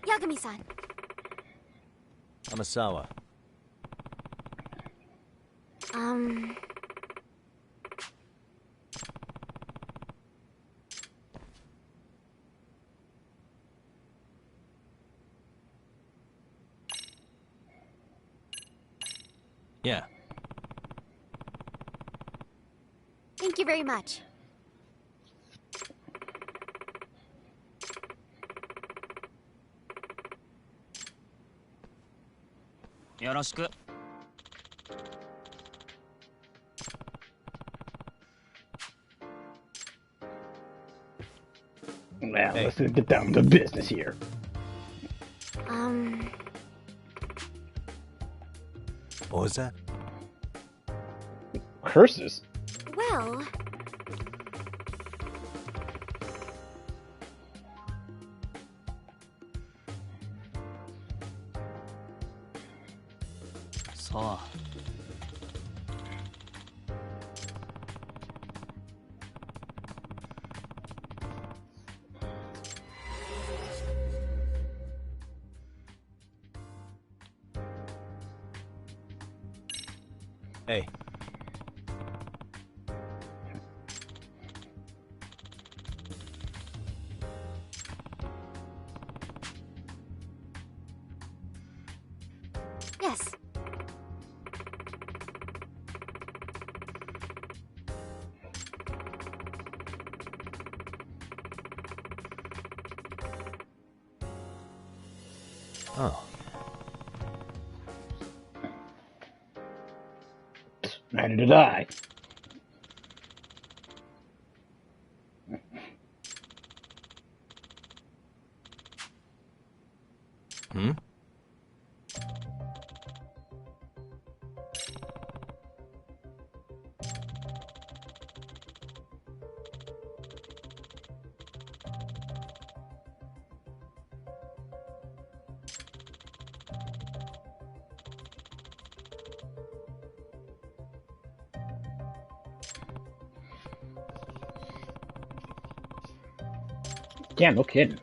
Yagami-san! Amasawa. Yeah. Thank you very much. Yoroshiku. Now, let's get down to business here. What was that? Curses? Well... So. Hey. Yes. Oh. Neither did I. Hmm? Yeah, no kidding.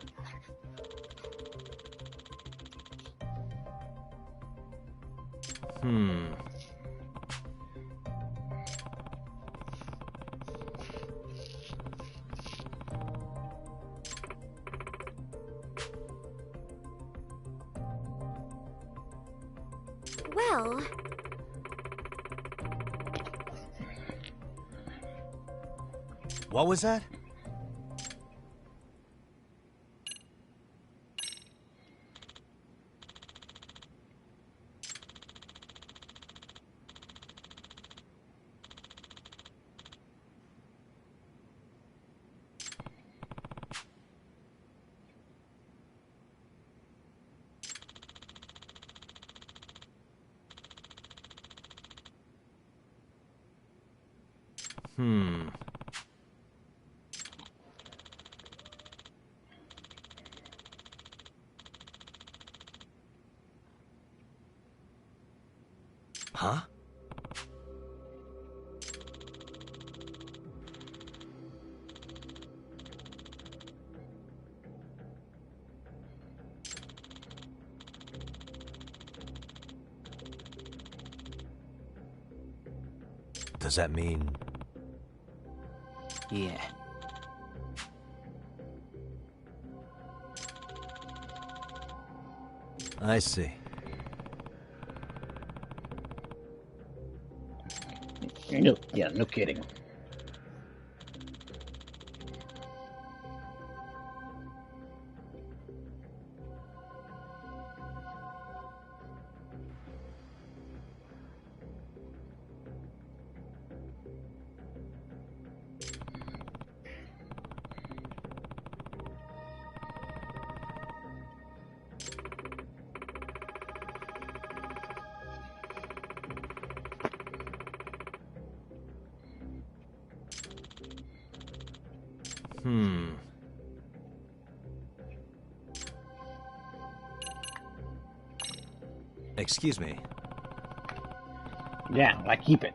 Hmm. Well... What was that? Hmm. Huh? Does that mean... Yeah. I see. No, yeah, no kidding. Hmm. Excuse me. Yeah, I keep it.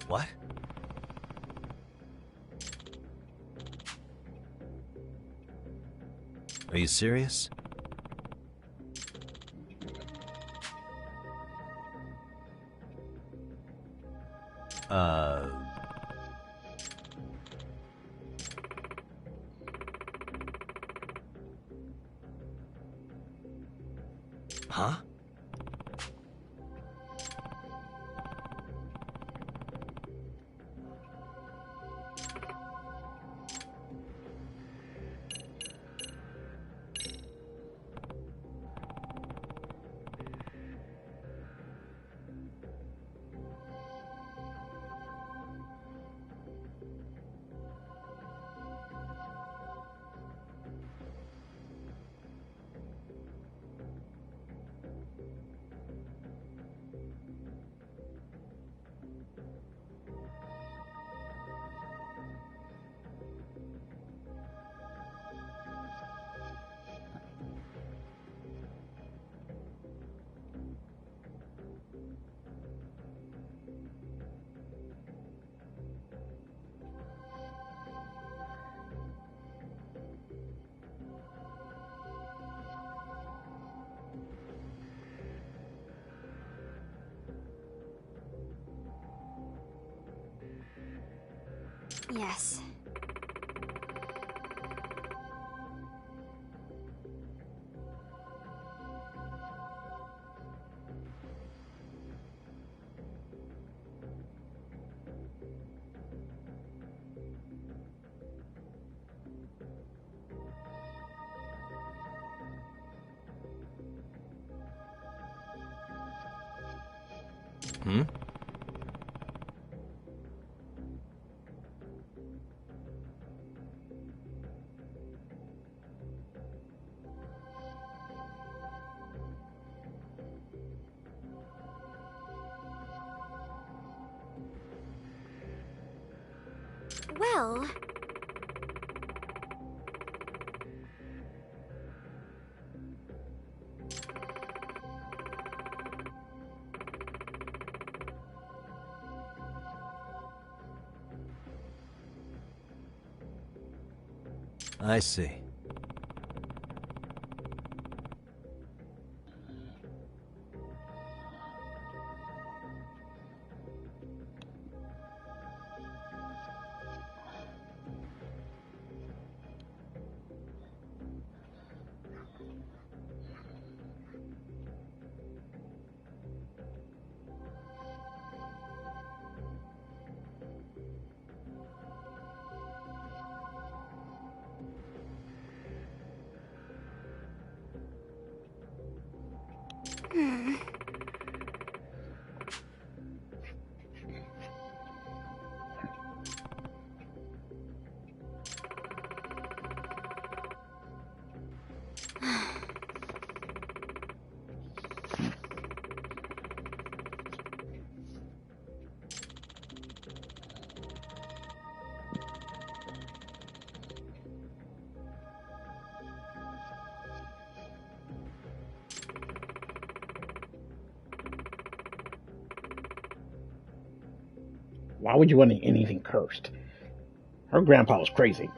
What? Are you serious? Huh? Yes. Hmm? Well... I see. Hmm. Why would you want anything cursed? Her grandpa was crazy.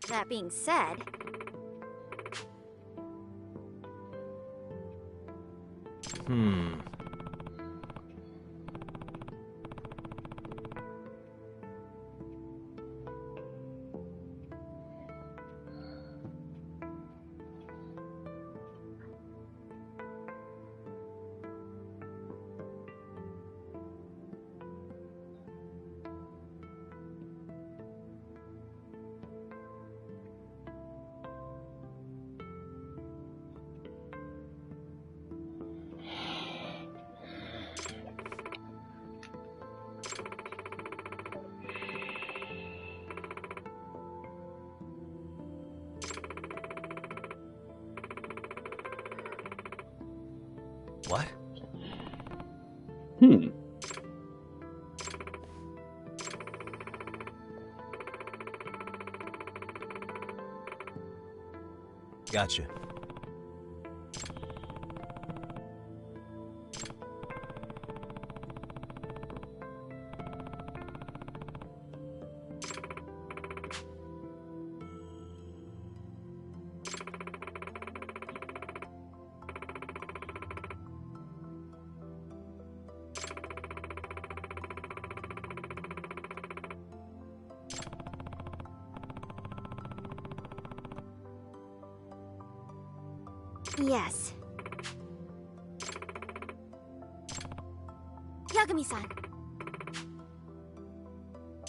That being said... Hmm. What? Gotcha. Yes. Yagami-san.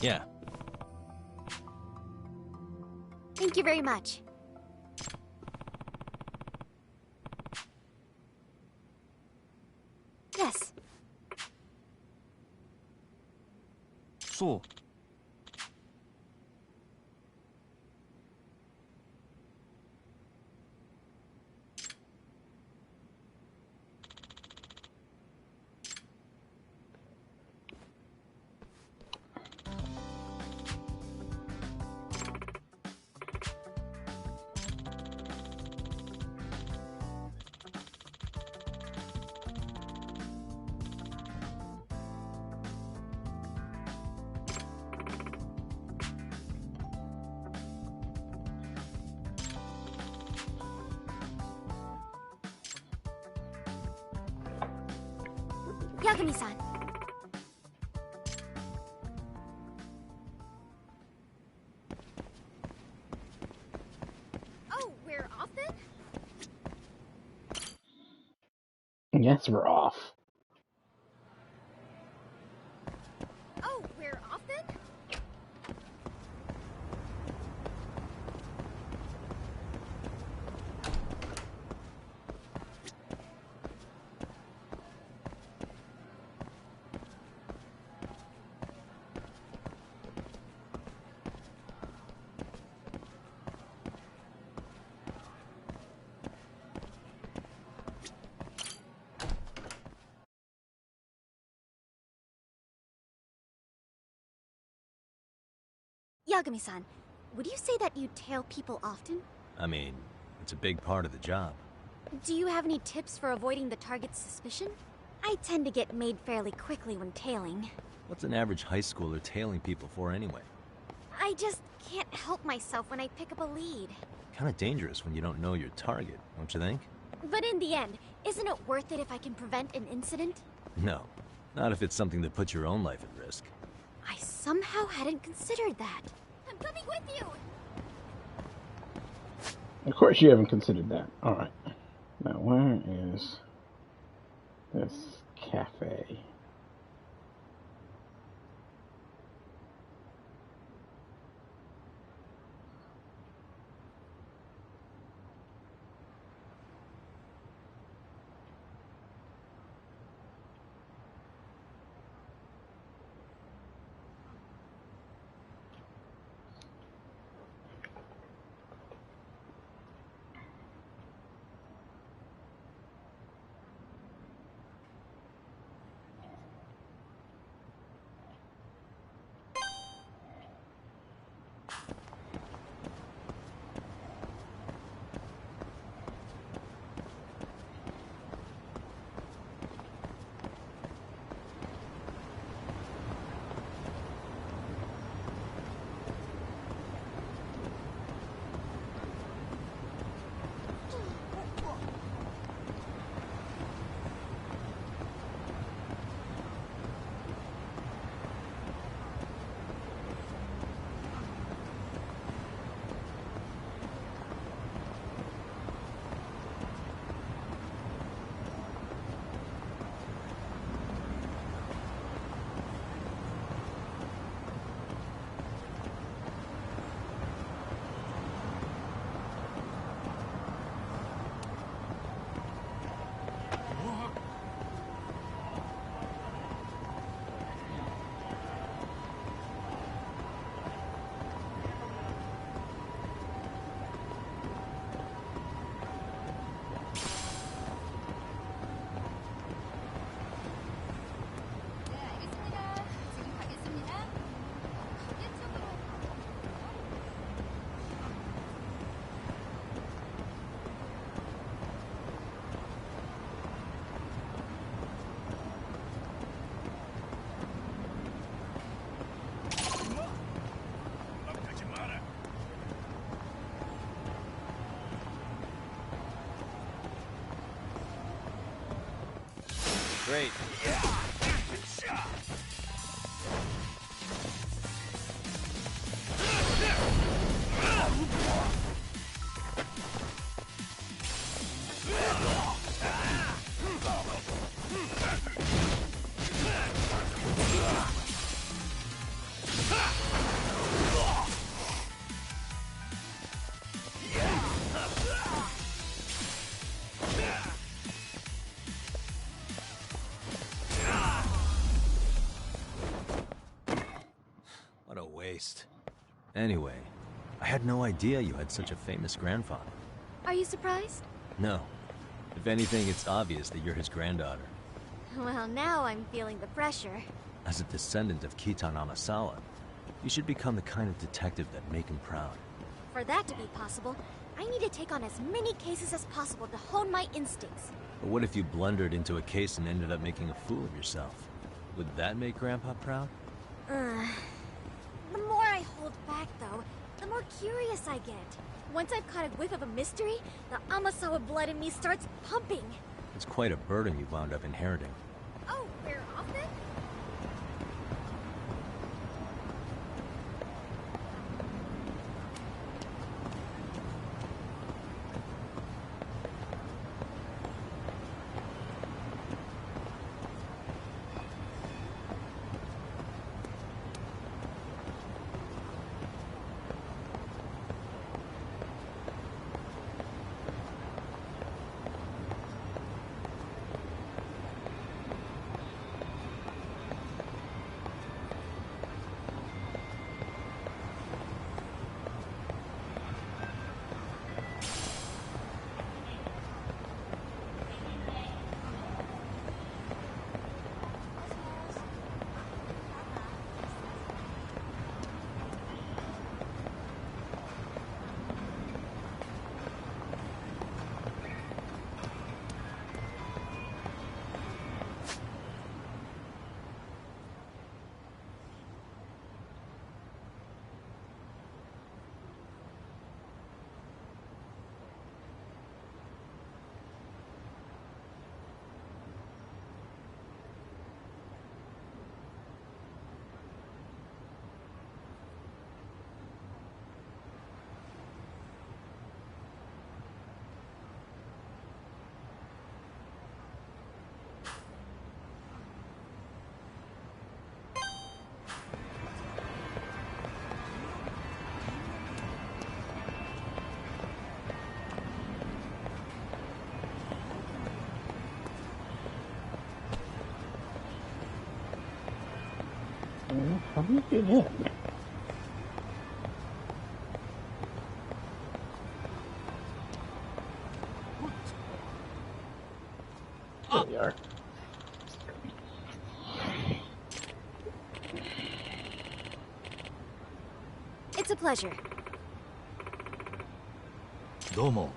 Yeah. Thank you very much. Yes. そう。Yagami-san. Oh, we're off then? Yes, we're off. Oh, we're off then? Yagami-san, would you say that you tail people often? I mean, it's a big part of the job. Do you have any tips for avoiding the target's suspicion? I tend to get made fairly quickly when tailing. What's an average high schooler tailing people for anyway? I just can't help myself when I pick up a lead. Kind of dangerous when you don't know your target, don't you think? But in the end, isn't it worth it if I can prevent an incident? No. Not if it's something that puts your own life at risk. I somehow hadn't considered that. I'm coming with you! Of course you haven't considered that. Alright. Now where is this cafe? Great. What a waste. Anyway, I had no idea you had such a famous grandfather. Are you surprised? No. If anything, it's obvious that you're his granddaughter. Well, now I'm feeling the pressure. As a descendant of Kitan Amasawa, you should become the kind of detective that make him proud. For that to be possible, I need to take on as many cases as possible to hone my instincts. But what if you blundered into a case and ended up making a fool of yourself? Would that make Grandpa proud? The more I hold back, though, the more curious I get. Once I've caught a whiff of a mystery, the Amasawa blood in me starts pumping. It's quite a burden you wound up inheriting. Oh, we're off then? How do you get in? There we are. It's a pleasure. どうも。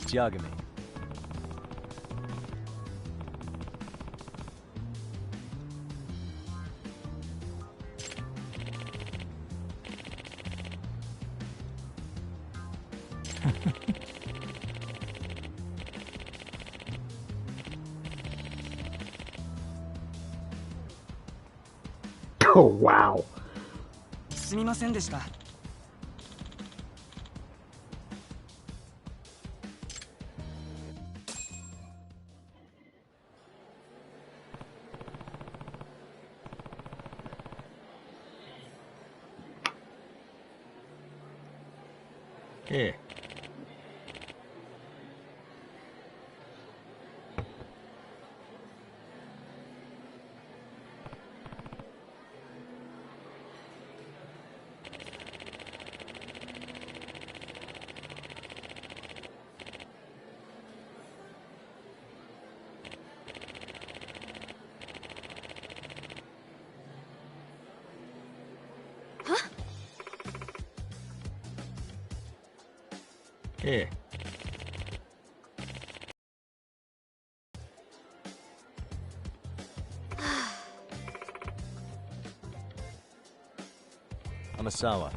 Judgement. Oh, wow. すみませんでした。ええ。Here. Amasawa.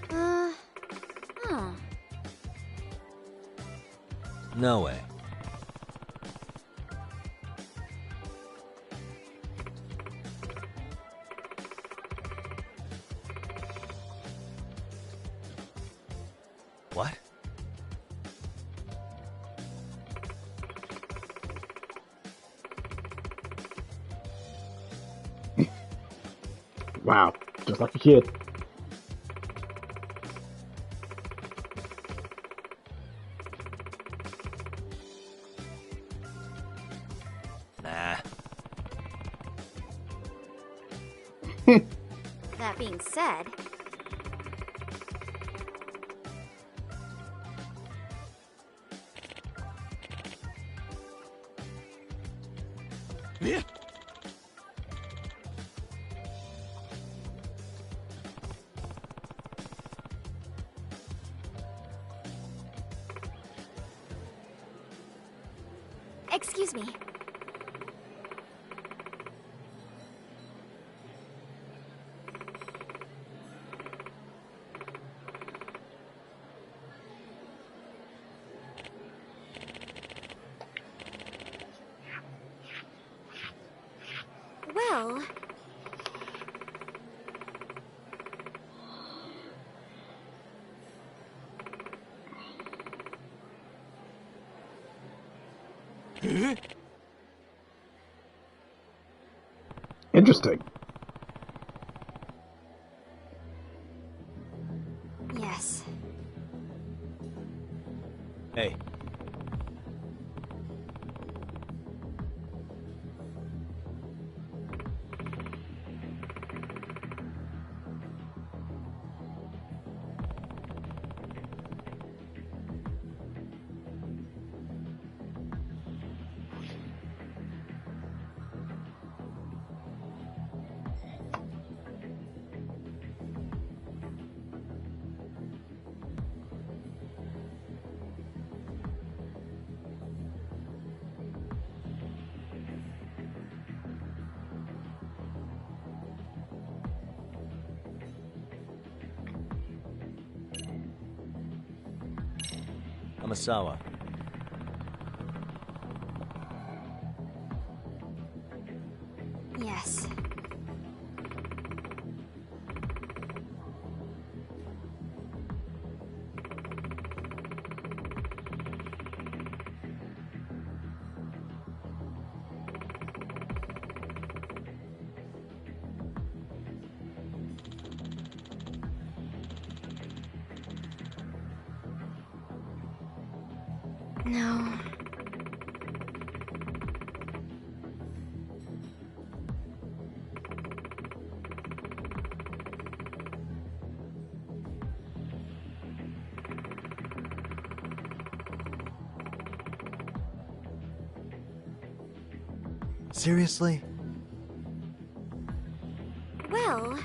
Huh. No way. What? Wow, just like a kid. Nah. That being said, Yeah. excuse me. Well, Interesting. yes. Hey. Amasawa. Yes. No. Seriously? Well,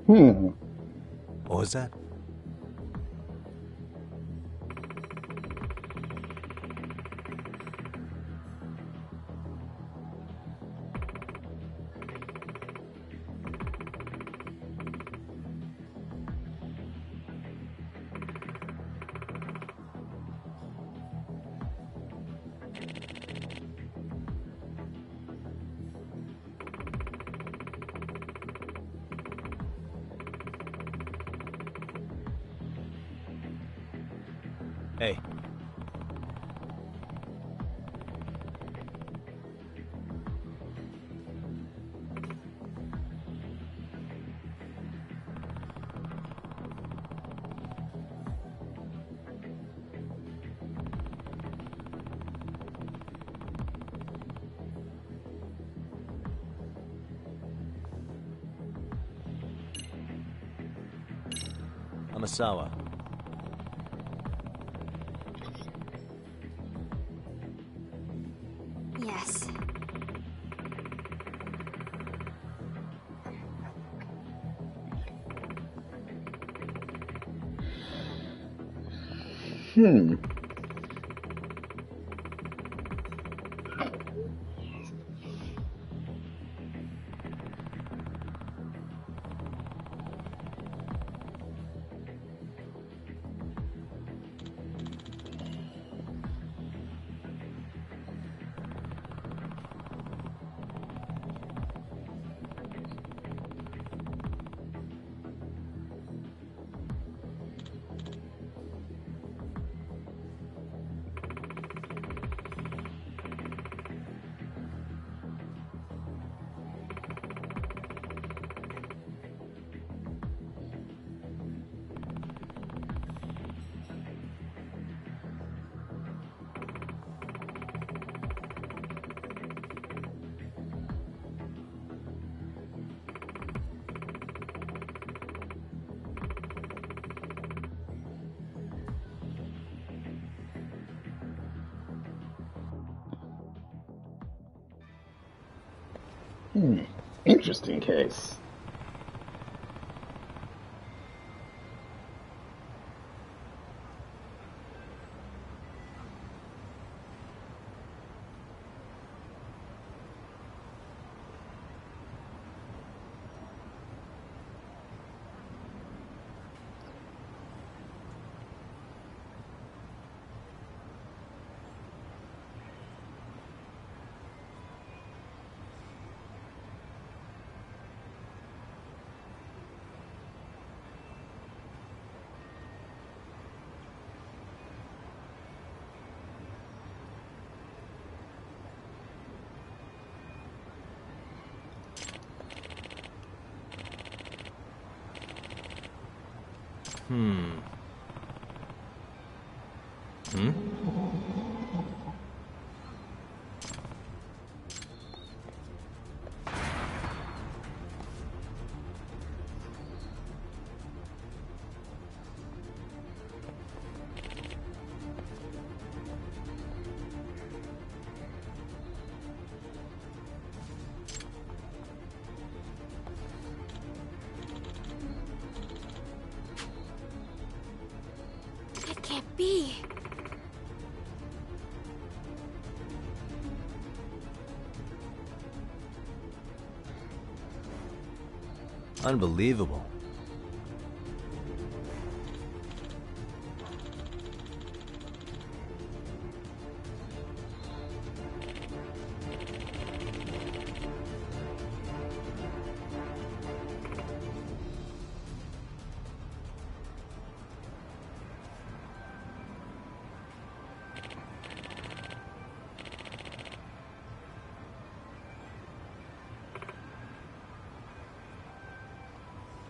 What was that? Hey. Amasawa. Yes. Hmm. Interesting case. Hmm. It can't be. Unbelievable.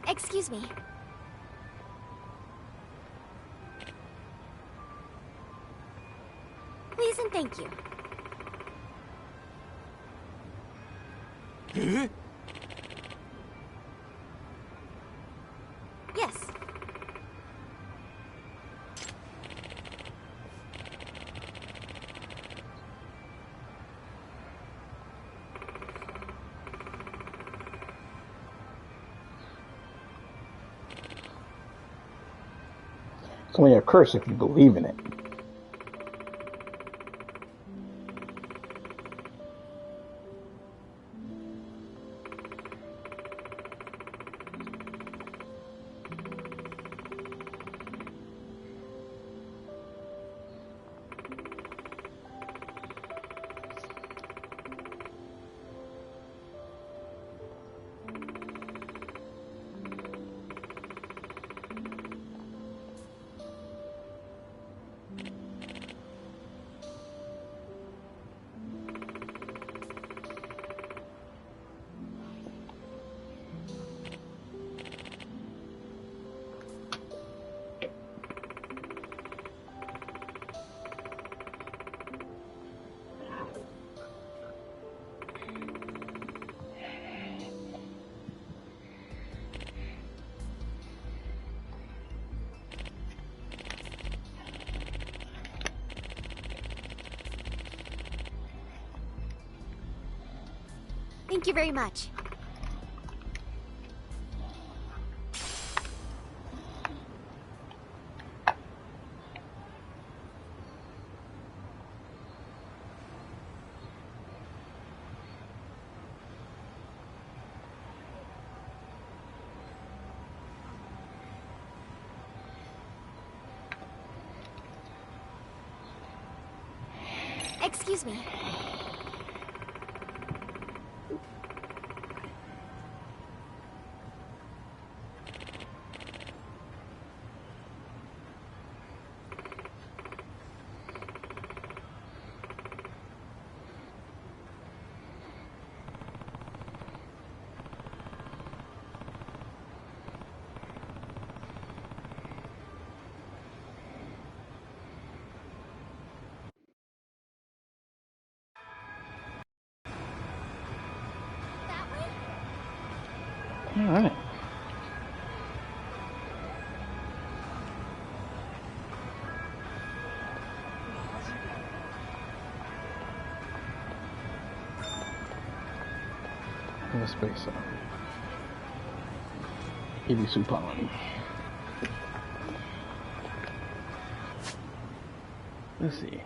Excuse me. Please and thank you. Yes. It's only a curse if you believe in it. Thank you very much. Excuse me. All right. Let's space up. Ibisu pollen. Let's see.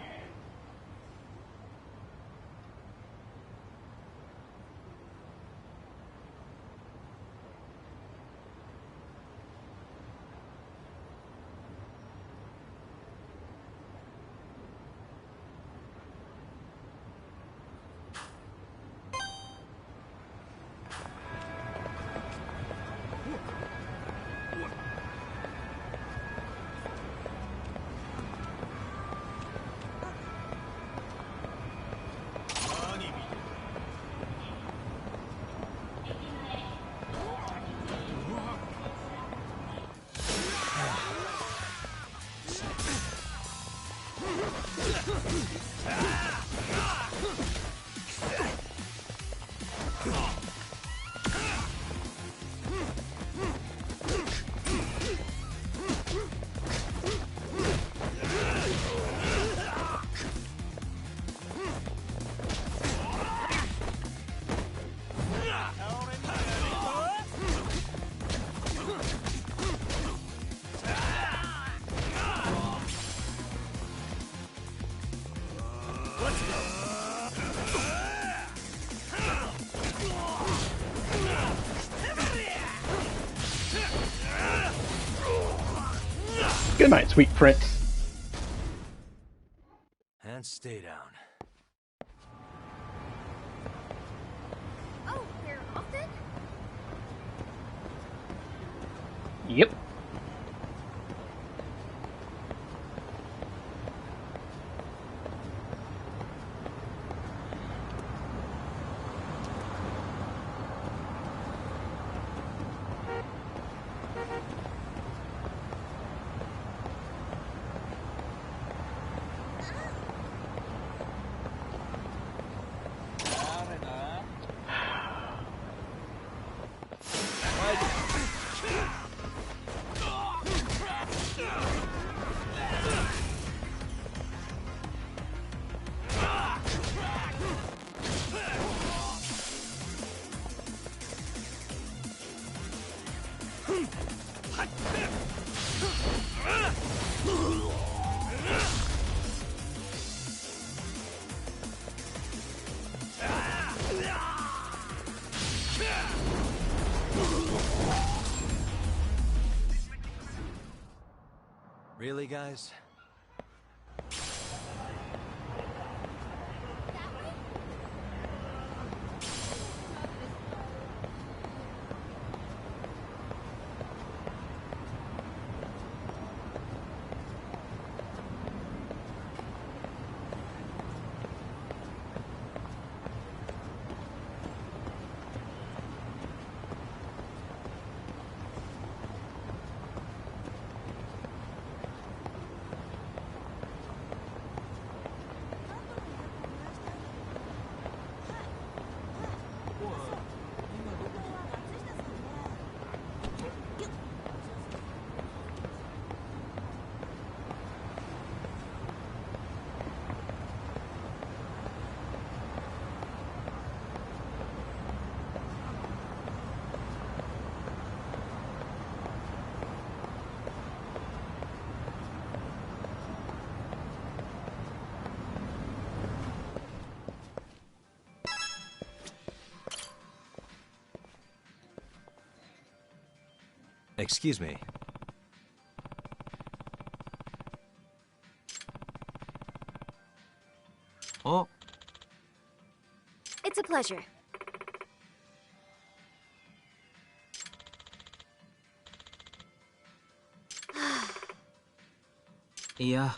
Good night, sweet prince. And stay down. Oh, we're off then? Yep. Really, guys? Excuse me. Oh. It's a pleasure. Yeah.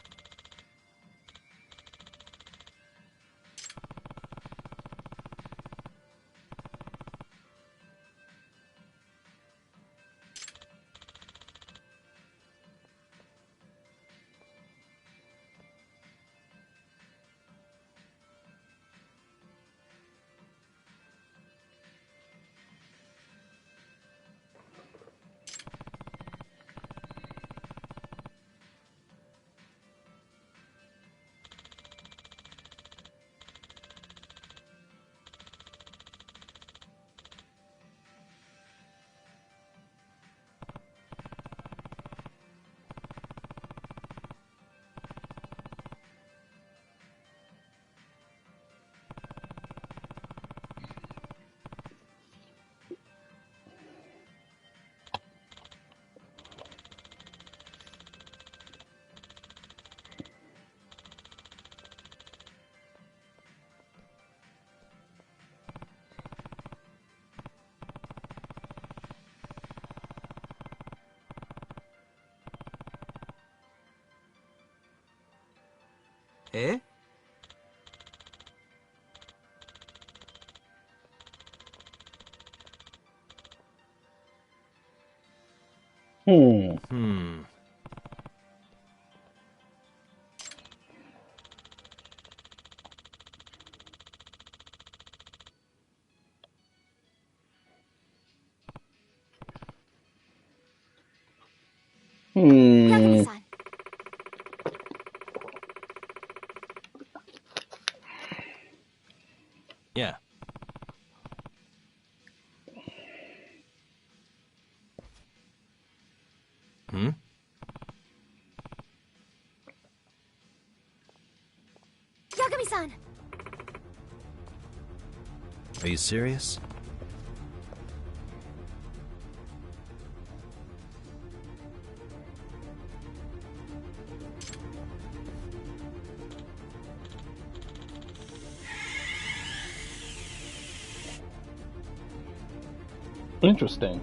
Eh? Hmm. Yagami-san. Yeah. Hmm? Yagami-san! Are you serious? Interesting.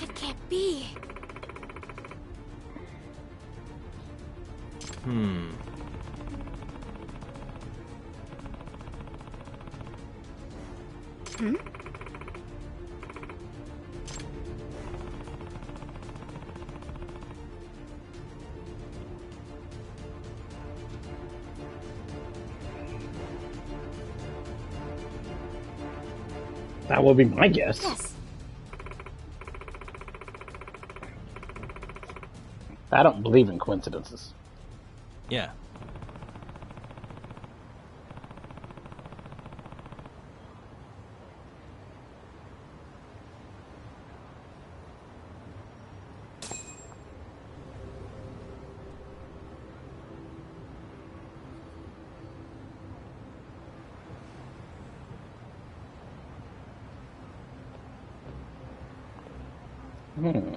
It can't be. Hmm. Hmm? That would be my guess. Yes. I don't believe in coincidences. Yeah. Hmm.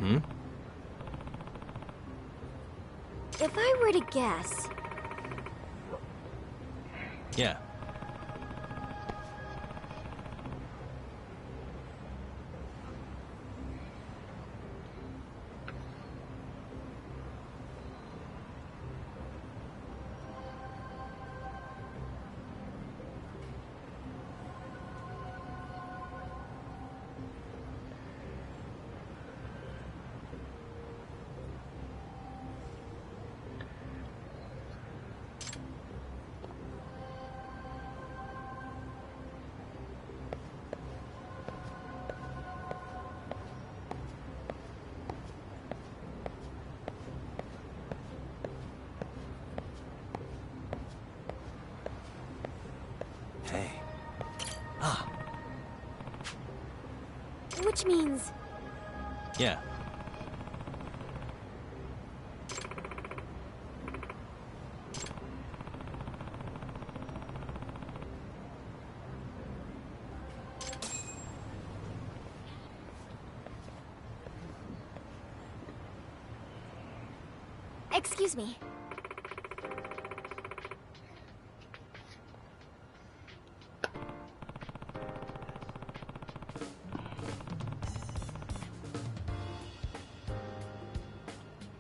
Hmm? If I were to guess... Yeah. Hey. Ah. Which means... Yeah. Excuse me.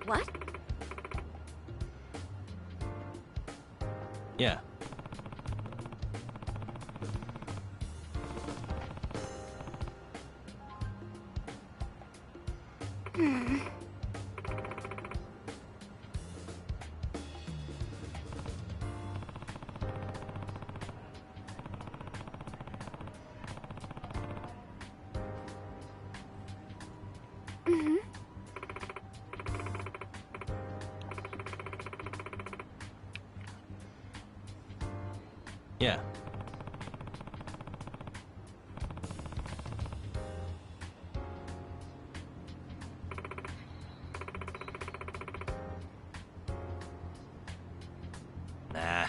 What? Yeah. Hmm. Mm-hmm. Yeah. Nah.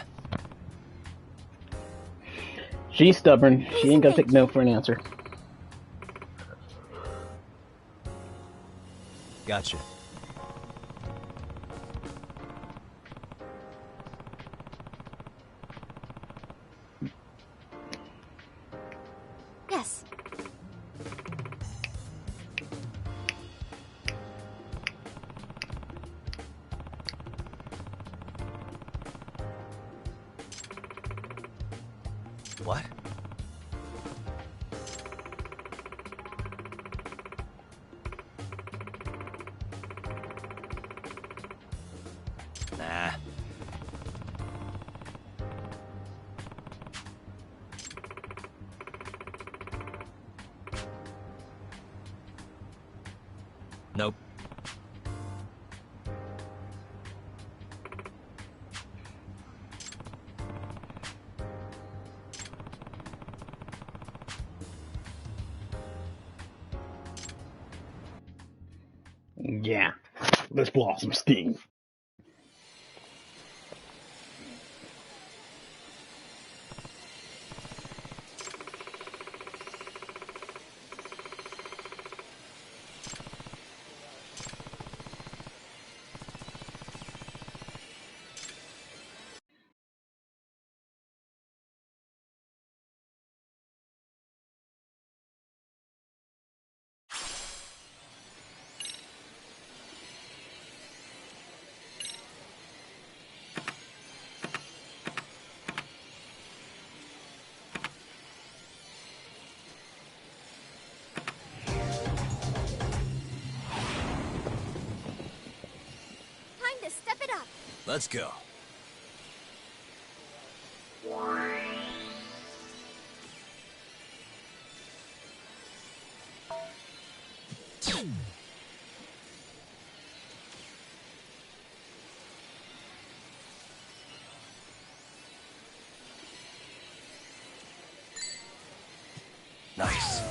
She's stubborn. She ain't gonna take no for an answer. Gotcha. Yes. What? Nah. Nope. Yeah. Let's blow off some steam. Time to step it up. Let's go. Nice.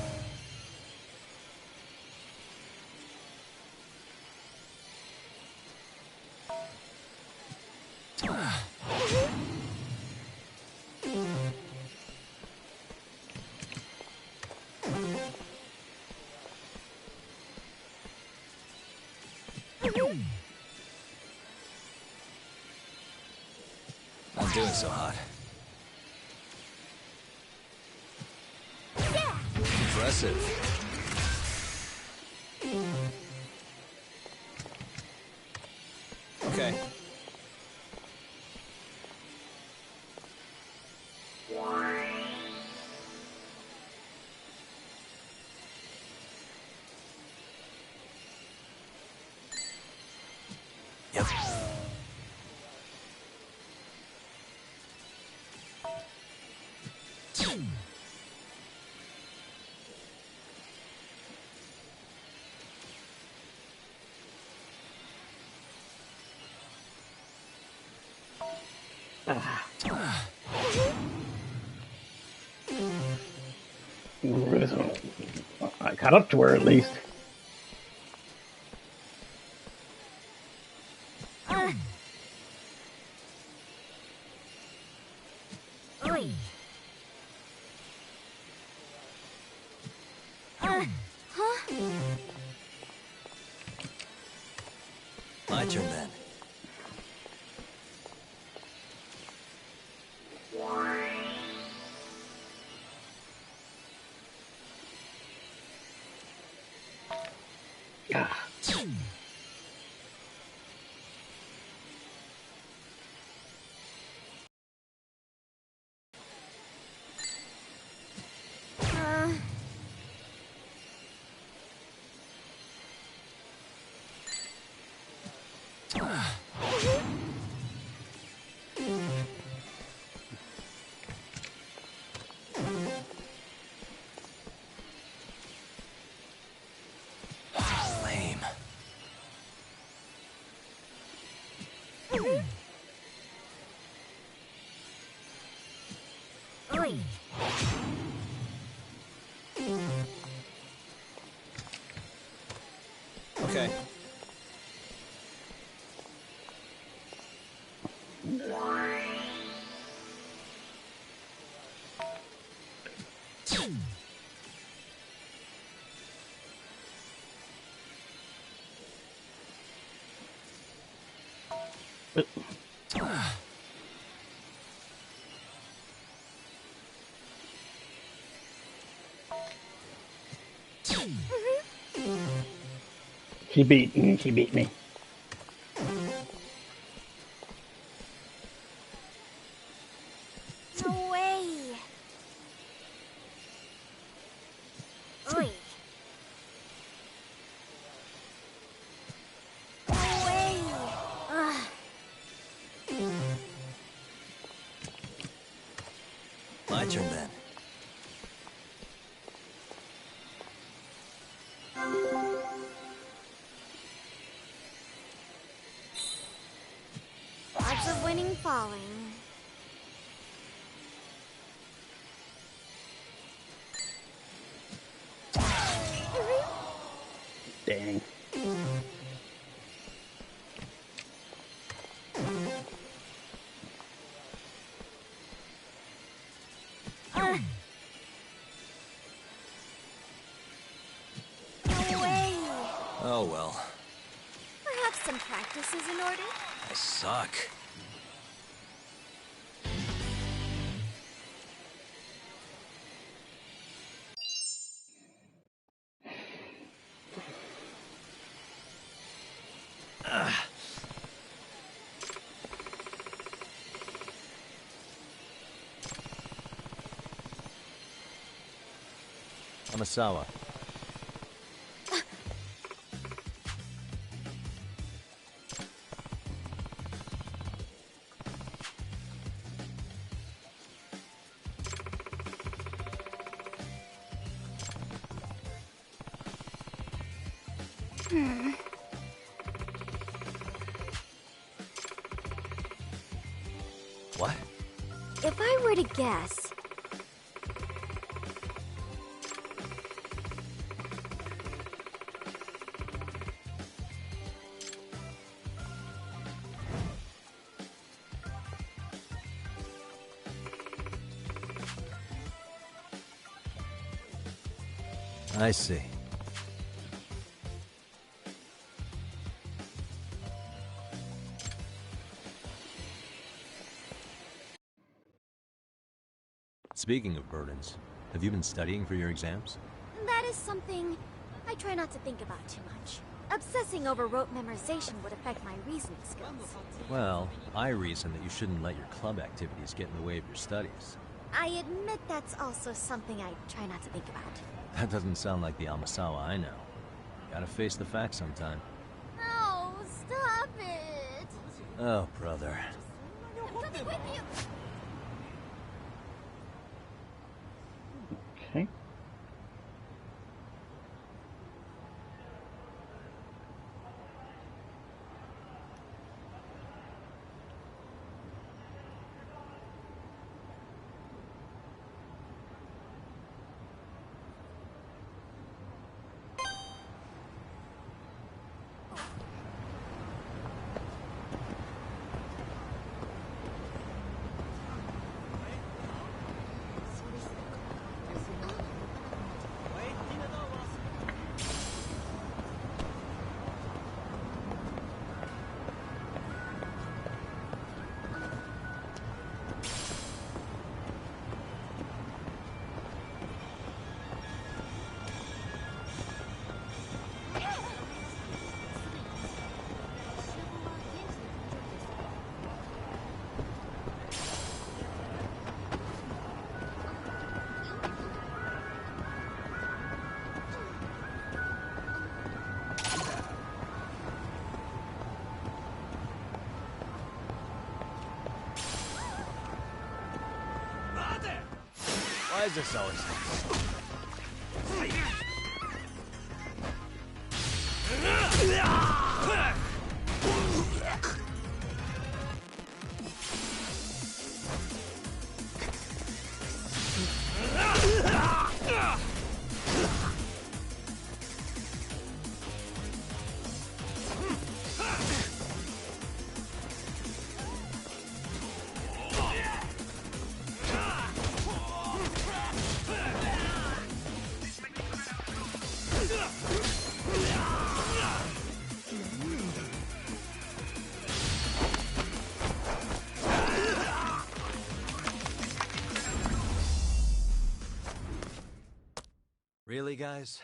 wasn't doing so hot. Impressive. Okay. Yep. I caught up to her at least. My turn then. Lame. Okay. She beat me. No way. Oi. No way. Ugh. My turn then. Odds of winning falling. Dang. No way. Oh well. Perhaps some practice is in order? I suck. Amasawa. What? If I were to guess... I see. Speaking of burdens, have you been studying for your exams? That is something I try not to think about too much. Obsessing over rote memorization would affect my reasoning skills. Well, I reason that you shouldn't let your club activities get in the way of your studies. I admit that's also something I try not to think about. That doesn't sound like the Amasawa I know. Gotta face the facts sometime. No, stop it! Oh, brother. I'm coming with you! Okay. Why is this always happening? Really, guys?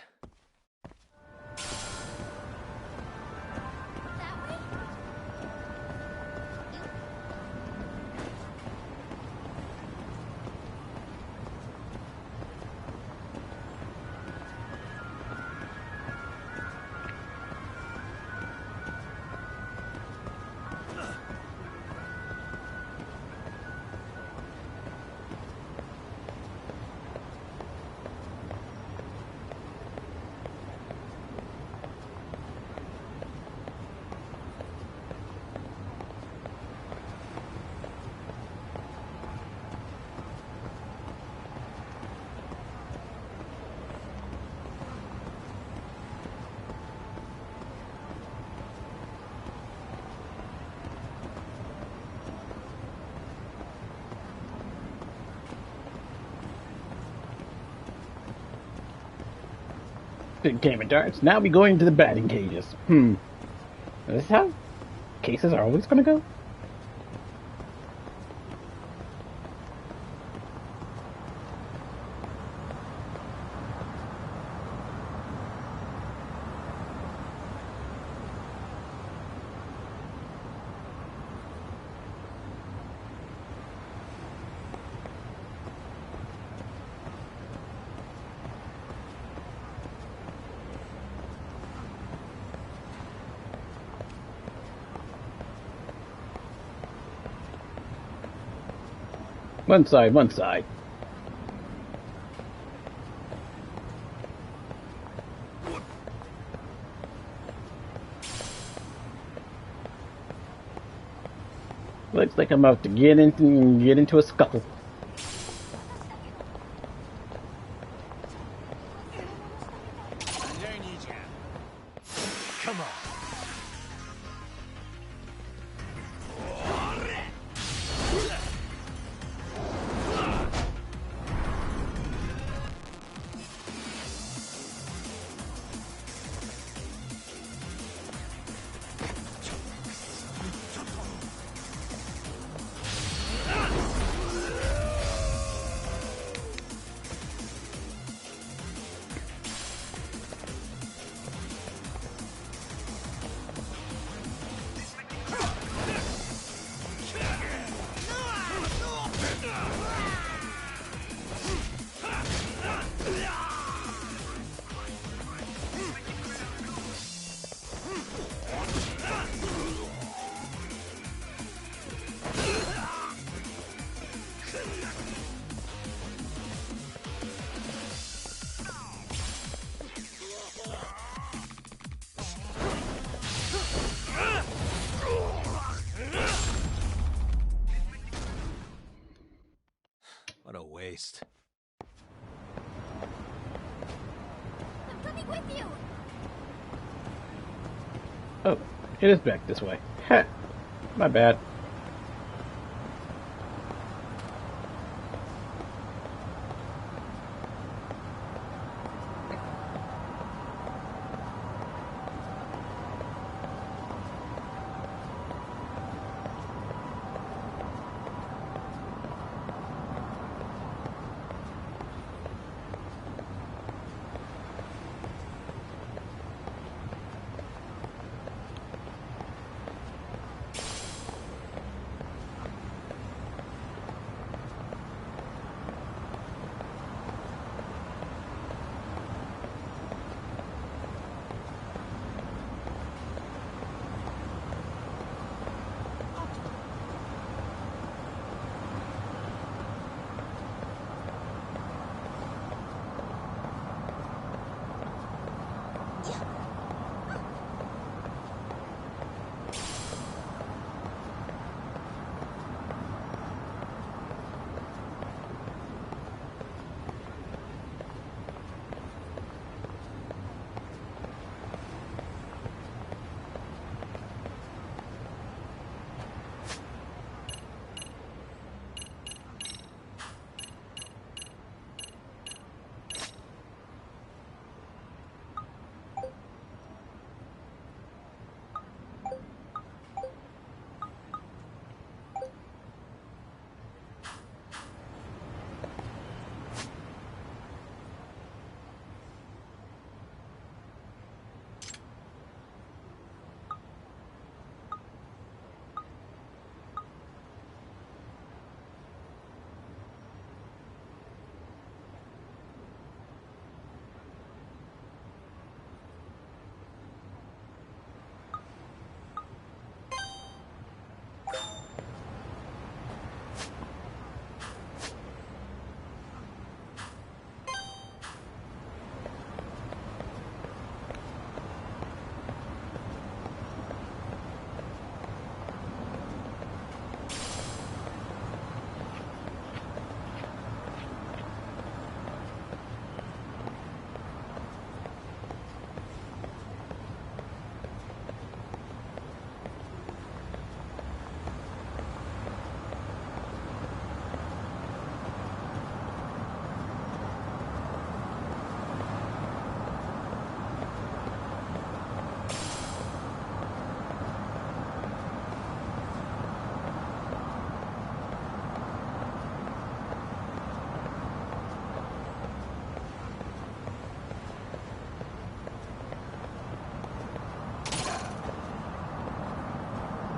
Good game of darts. Now we going to the batting cages. Is this how cases are always going to go? One side, one side. Looks like I'm about to get into a scuffle. Come on. with you! Oh, it is back this way. Heh. My bad.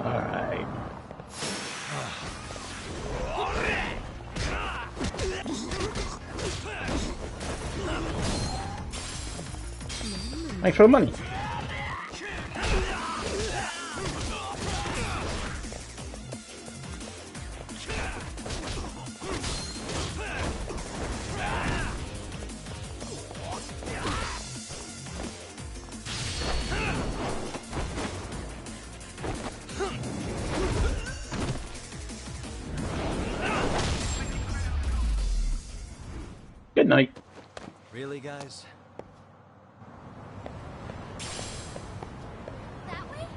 Alright. Thanks for the money. Good night. Really, guys? That way?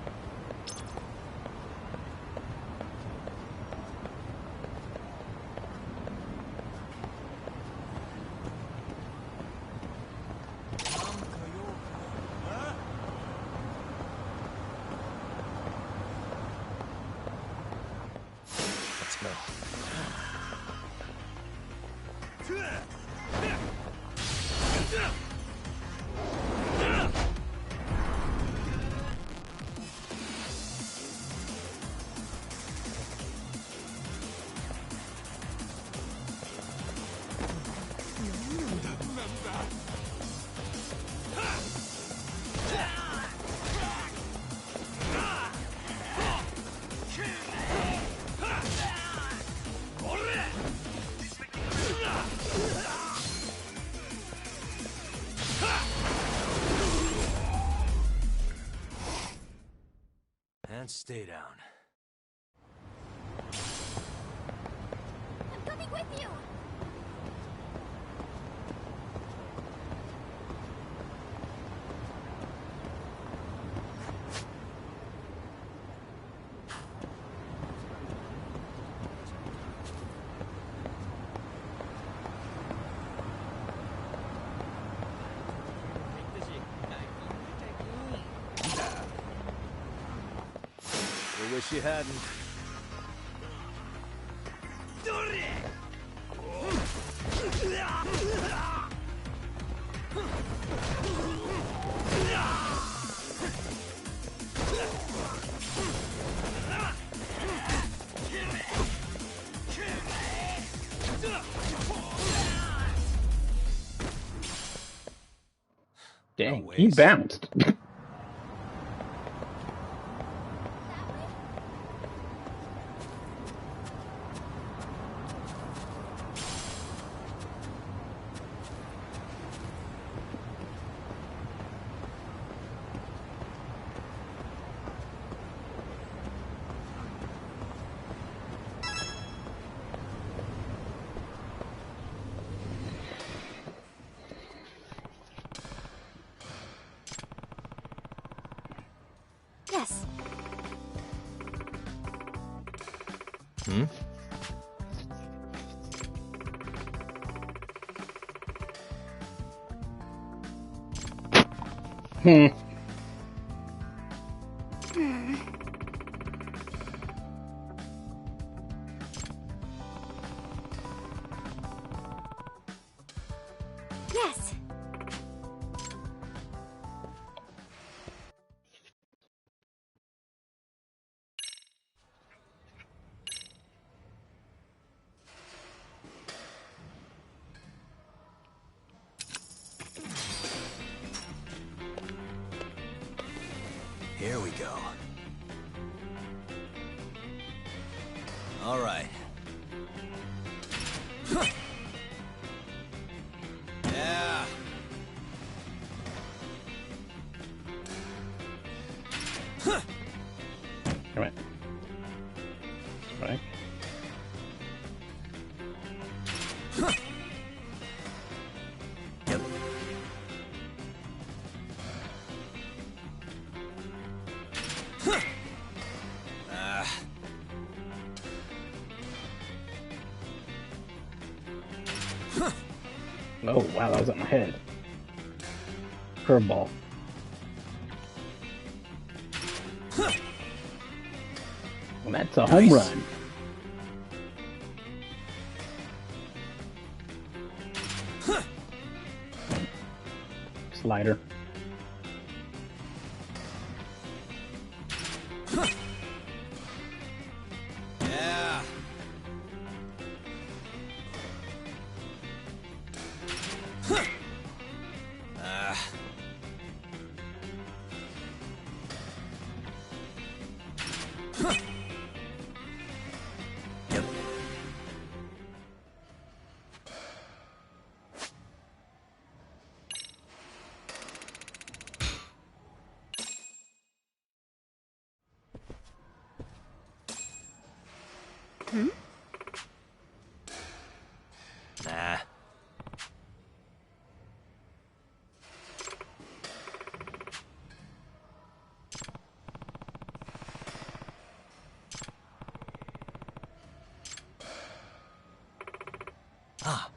Let's go. And stay down. I'm coming with you! wish you hadn't. Dang, he bounced. Yes. Hmm? Hmm. Yes. Here we go. All right. Yeah. Come on. Right. Yep. Oh, wow, that was at my head. Curveball. Well, that's a home run. Slider. Yeah. Yep. Hmm? Nah. Ah.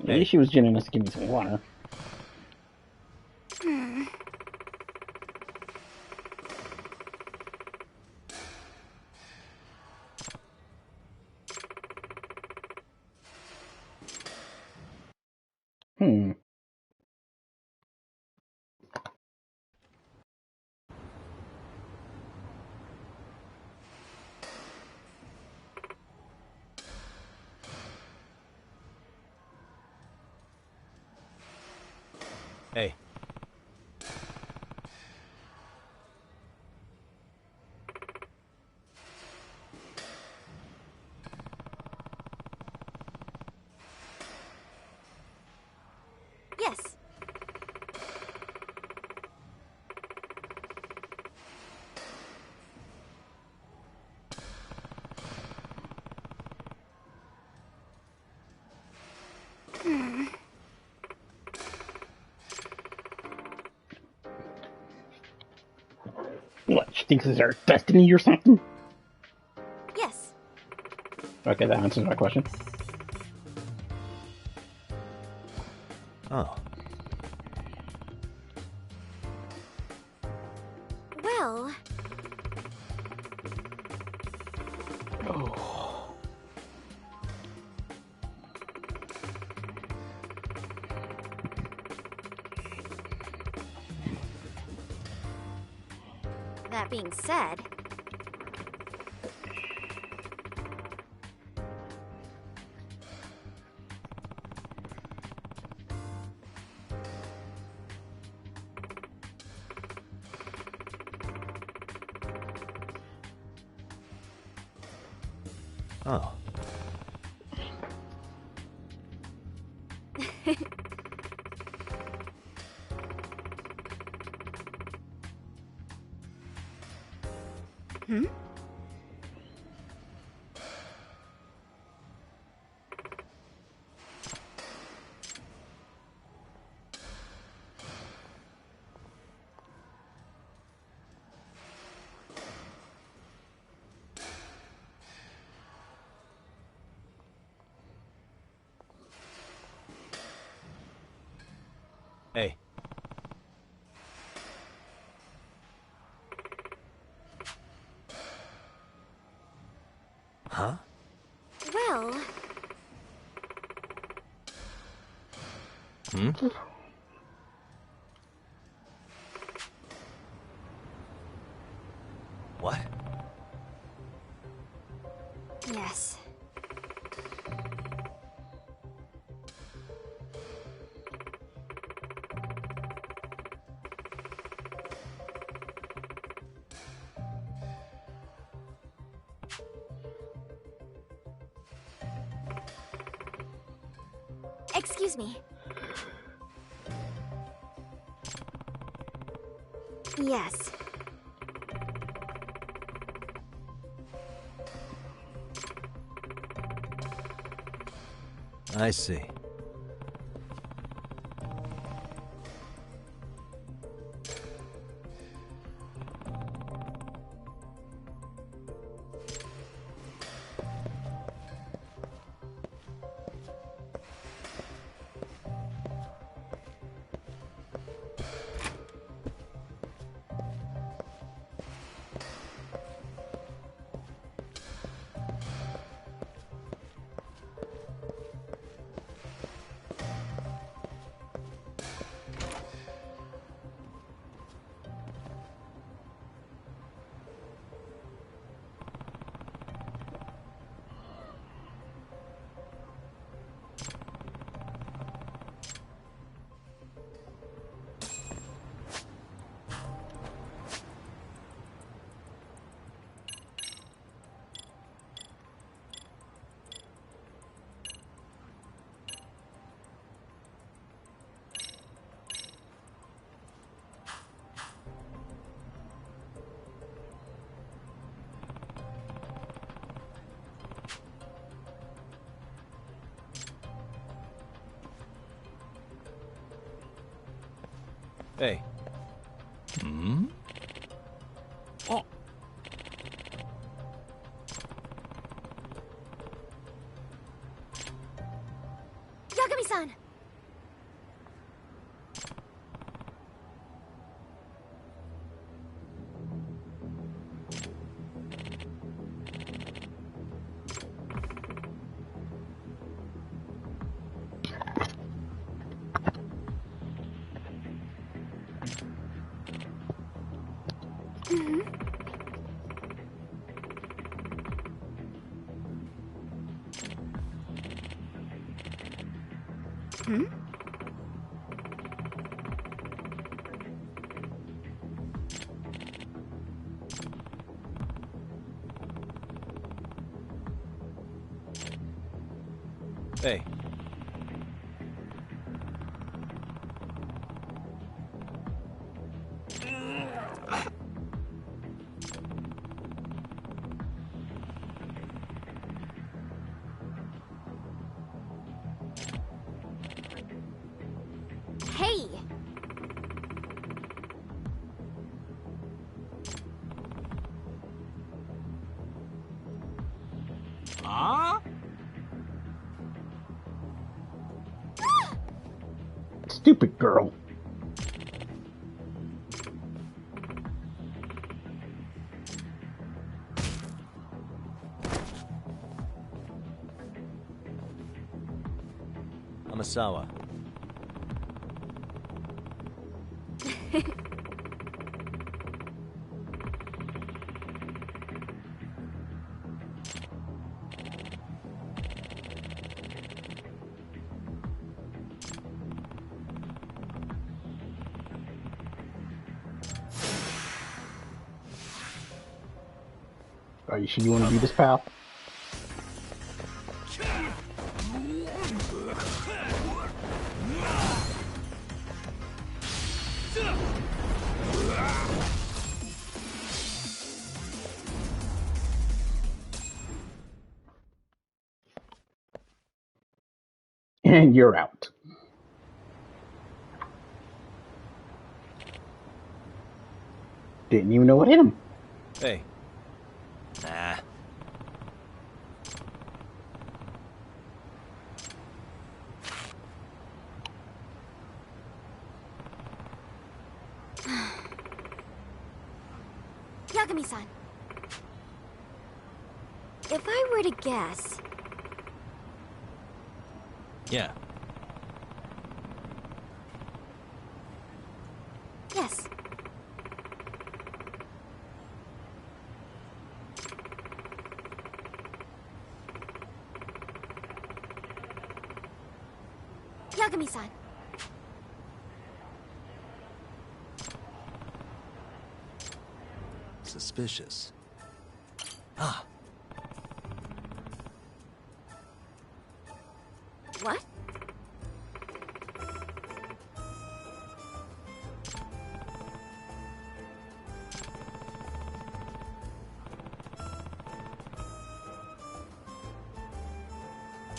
At least she was generous to give me some water. Hmm. Hmm. Hey. Yes. Hmm. What, she thinks it's her destiny or something? Yes. Okay, that answers my question. Oh. Well, That being said... Oh. Hmm? Hey. Huh? Well... Hmm? What? Yes. Excuse me. Yes. I see. Hey. Hmm? Oh. Yagami-san! Mm-hmm. Hmm? Hey. Hey! Huh? Stupid girl. Amasawa. Are you sure you want to do this, pal? And you're out. Didn't even know what hit him. Hey. Nah. Yagami-san. If I were to guess... Yeah. Yes. Yagami-san. Suspicious. Ah. What?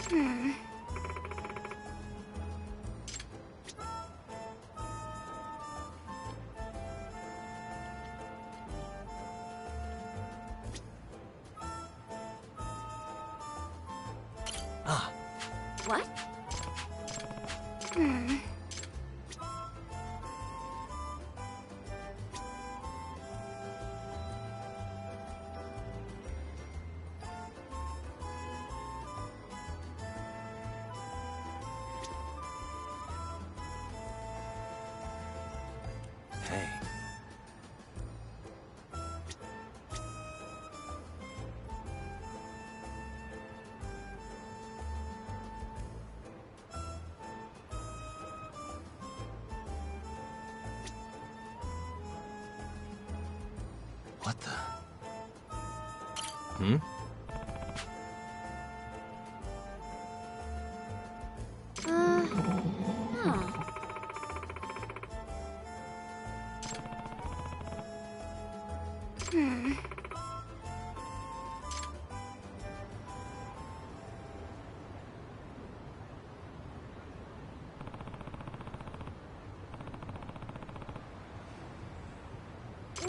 Hmm. Ah. What? Hmm. Hey. What the? Hmm? Huh. Hmm.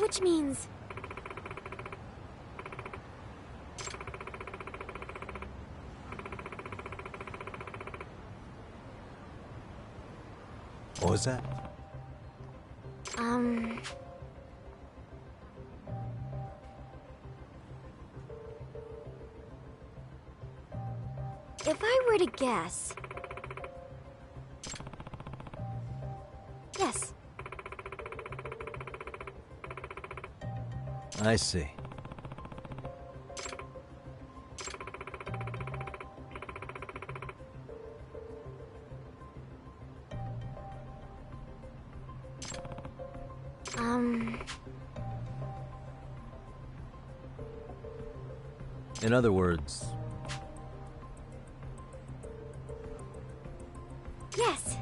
Which means... What was that? If I were to guess... Yes. I see. In other words... Yes.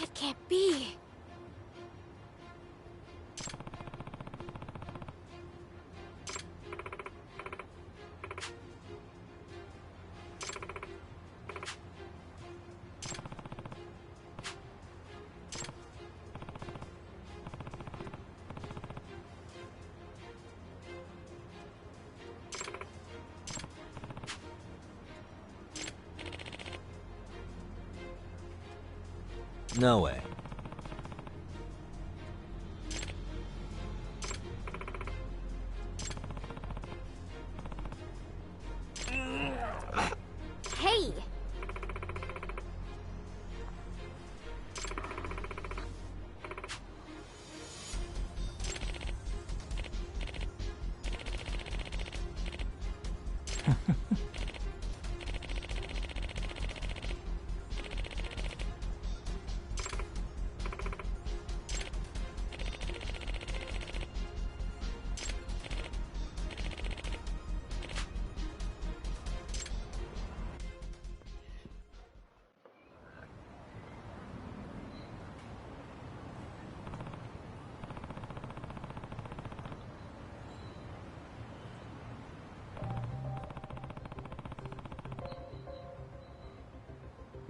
It can't be. No way. Hey!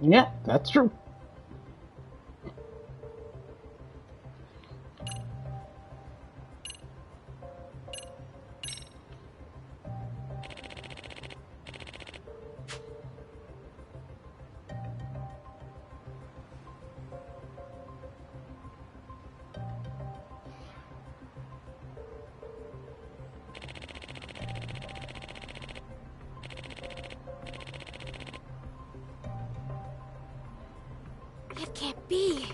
Yeah, that's true. It can't be.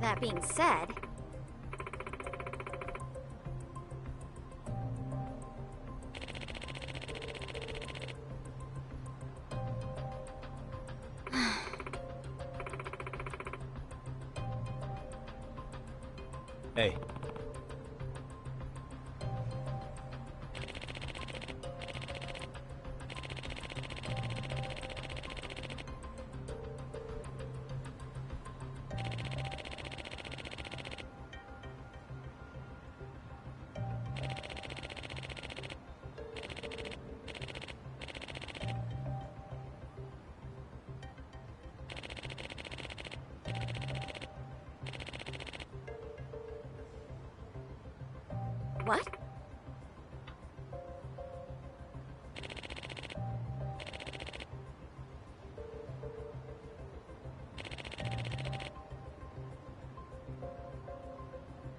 That being said, Hey. what?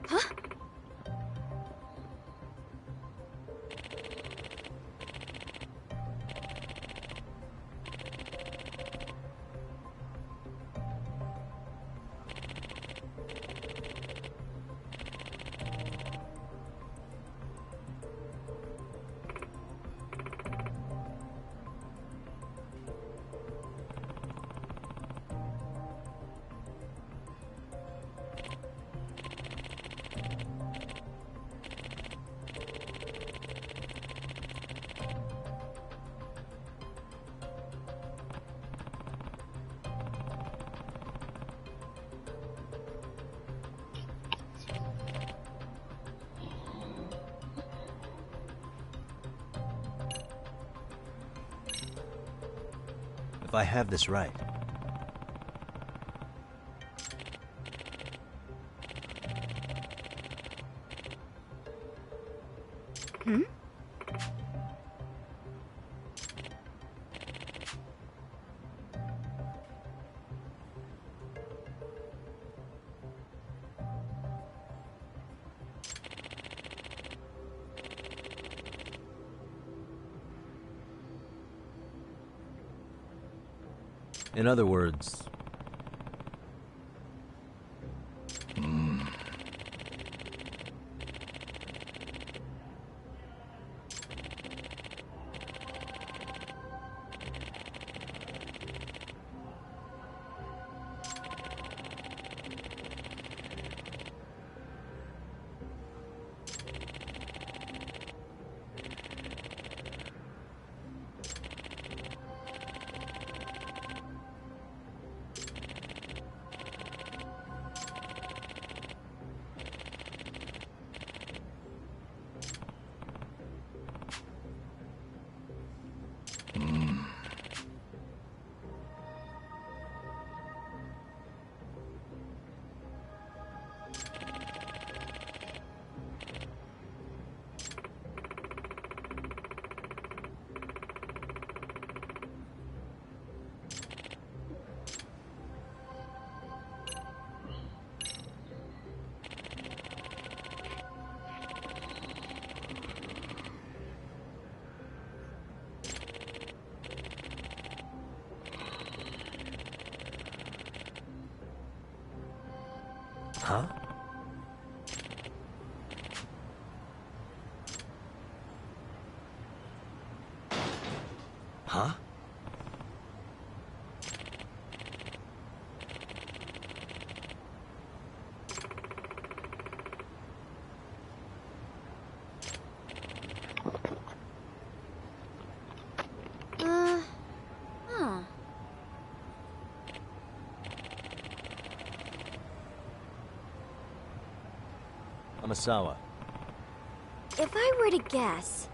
Huh? If I have this right. Hmm? In other words... Huh? Huh? Huh. Amasawa. If I were to guess...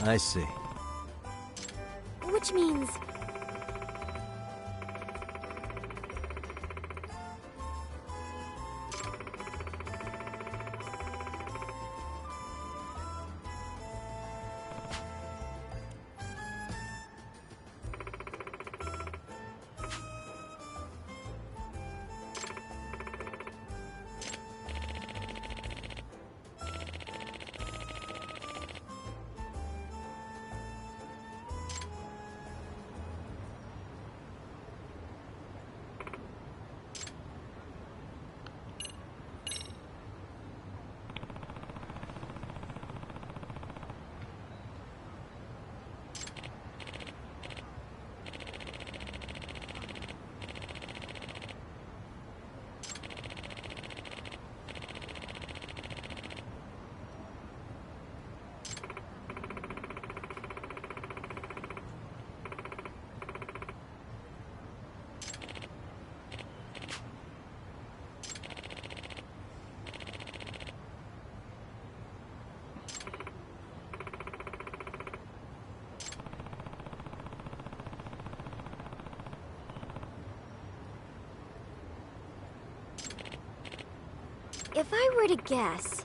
I see. Which means... If I were to guess...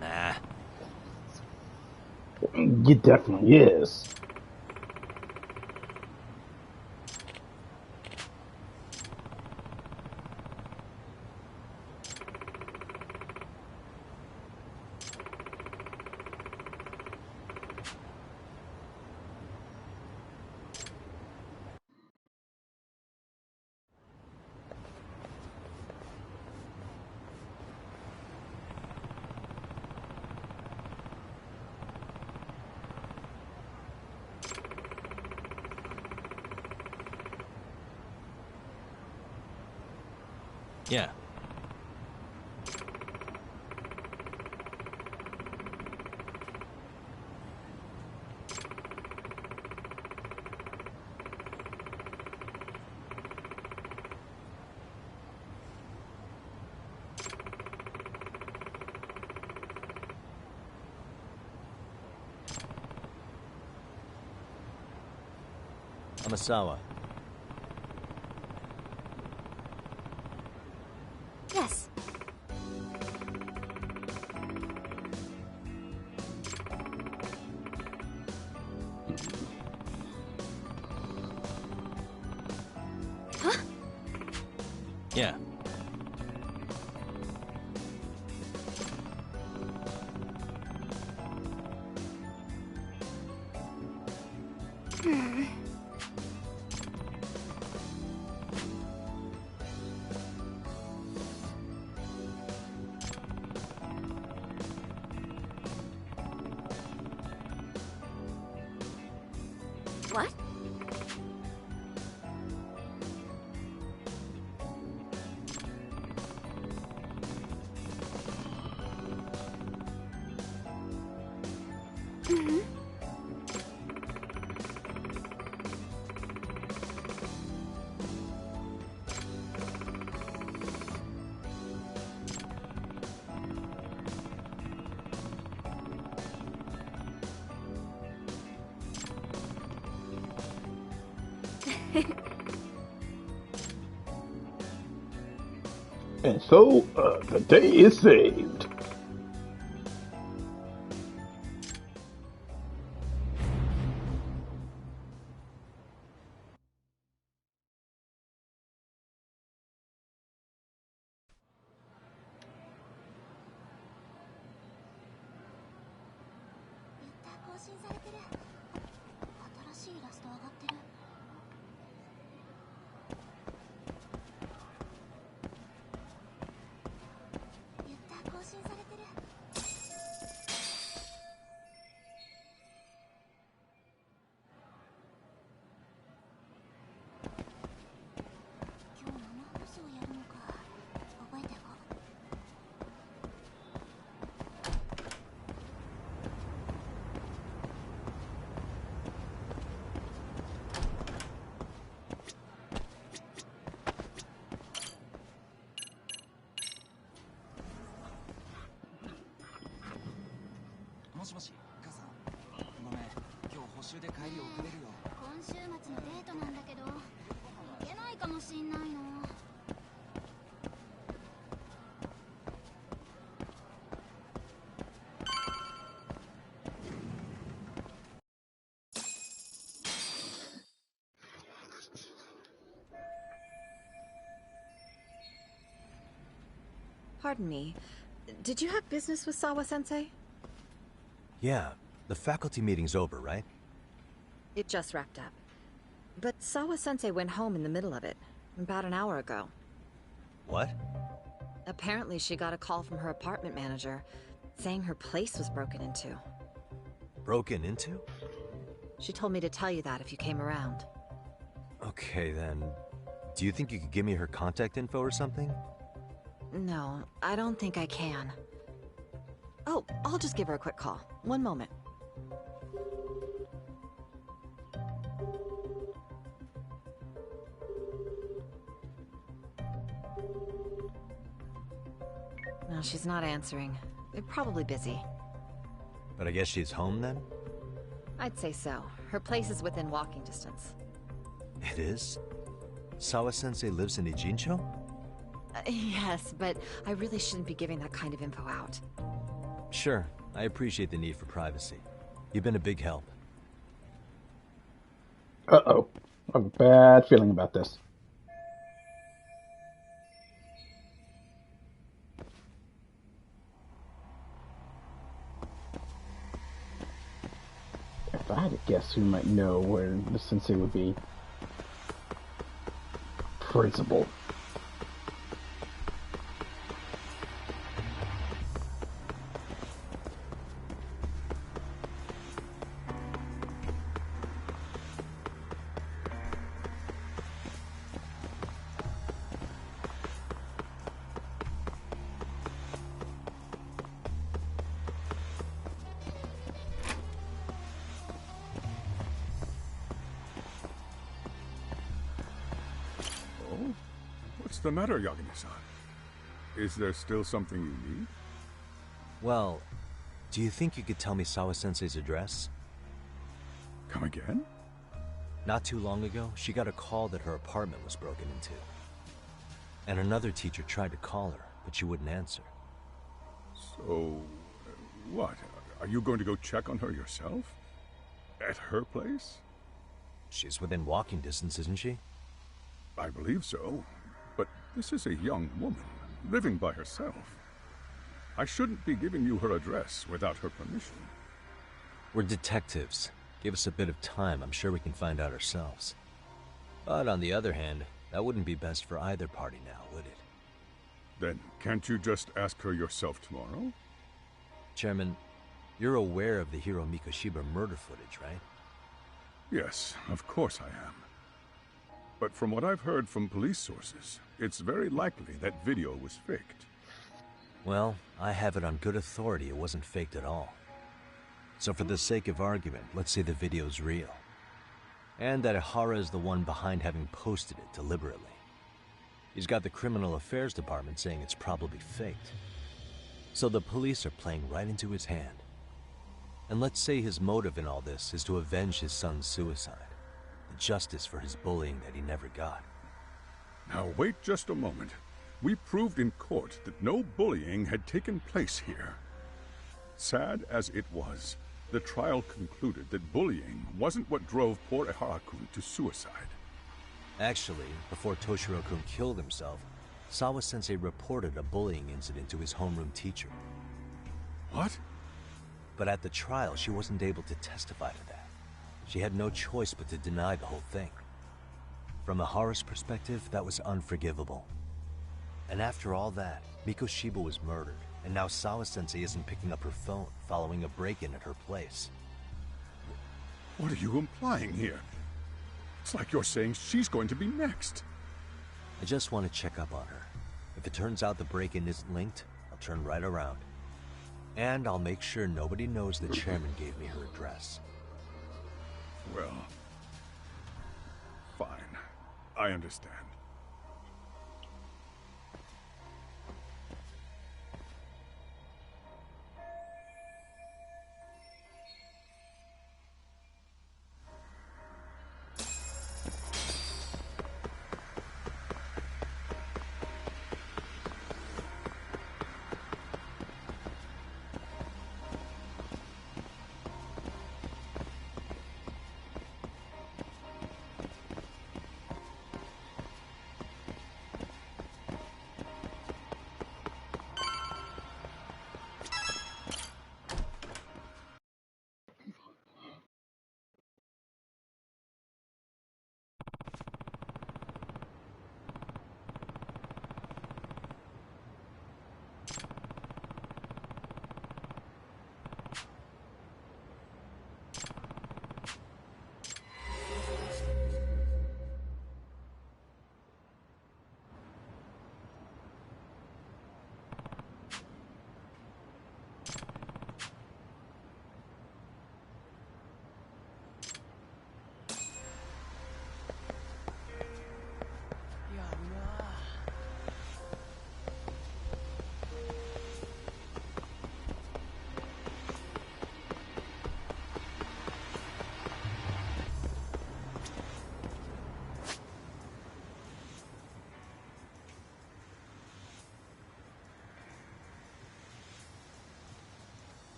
Nah. It definitely is. Yeah. Amasawa. Yes. Huh? Yeah. Hmm. What? Mm-hmm. And so, the day is saved. Pardon me. Did you have business with Sawa-sensei? Yeah, the faculty meeting's over, right? It just wrapped up. But Sawa-sensei went home in the middle of it, about an hour ago. What? Apparently she got a call from her apartment manager, saying her place was broken into. Broken into? She told me to tell you that if you came around. Okay, then. Do you think you could give me her contact info or something? No, I don't think I can. Oh, I'll just give her a quick call. One moment. No, she's not answering. They're probably busy. But I guess she's home then? I'd say so. Her place is within walking distance. It is? Sawa-sensei lives in Ijincho? Yes, but I really shouldn't be giving that kind of info out. Sure, I appreciate the need for privacy. You've been a big help. Uh-oh. I have a bad feeling about this. If I had to guess who might know where the sensei would be. Principal. What's the matter, Yagami-san? Is there still something you need? Well, do you think you could tell me Sawa-sensei's address? Come again? Not too long ago, she got a call that her apartment was broken into. And another teacher tried to call her, but she wouldn't answer. So, what? Are you going to go check on her yourself? At her place? She's within walking distance, isn't she? I believe so. But this is a young woman, living by herself. I shouldn't be giving you her address without her permission. We're detectives. Give us a bit of time, I'm sure we can find out ourselves. But on the other hand, that wouldn't be best for either party now, would it? Then can't you just ask her yourself tomorrow? Chairman, you're aware of the Hiro Mikoshiba murder footage, right? Yes, of course I am. But from what I've heard from police sources, it's very likely that video was faked. Well, I have it on good authority it wasn't faked at all. So for the sake of argument, let's say the video's real. And that Ihara is the one behind having posted it deliberately. He's got the Criminal Affairs Department saying it's probably faked. So the police are playing right into his hand. And let's say his motive in all this is to avenge his son's suicide. The justice for his bullying that he never got. Now wait just a moment. We proved in court that no bullying had taken place here. Sad as it was, the trial concluded that bullying wasn't what drove poor Ehara-kun to suicide. Actually, before Toshiro-kun killed himself, Sawa-sensei reported a bullying incident to his homeroom teacher. What? But at the trial, she wasn't able to testify to that. She had no choice but to deny the whole thing. From Ehara's perspective, that was unforgivable. And after all that, Miko Shiba was murdered, and now Sawa-sensei isn't picking up her phone following a break-in at her place. What are you implying here? It's like you're saying she's going to be next. I just want to check up on her. If it turns out the break-in isn't linked, I'll turn right around. And I'll make sure nobody knows the chairman gave me her address. Well, fine. I understand.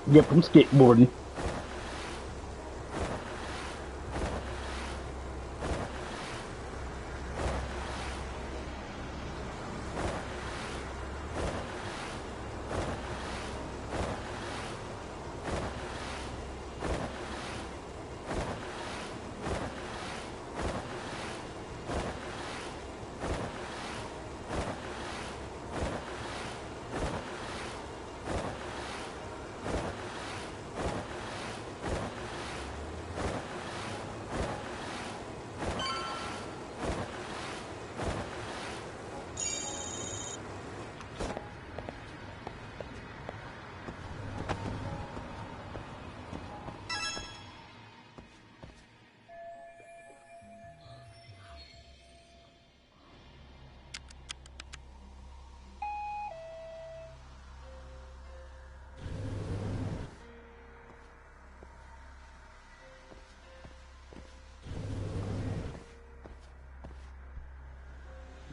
Yep, I'm skateboarding.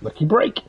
Lucky break.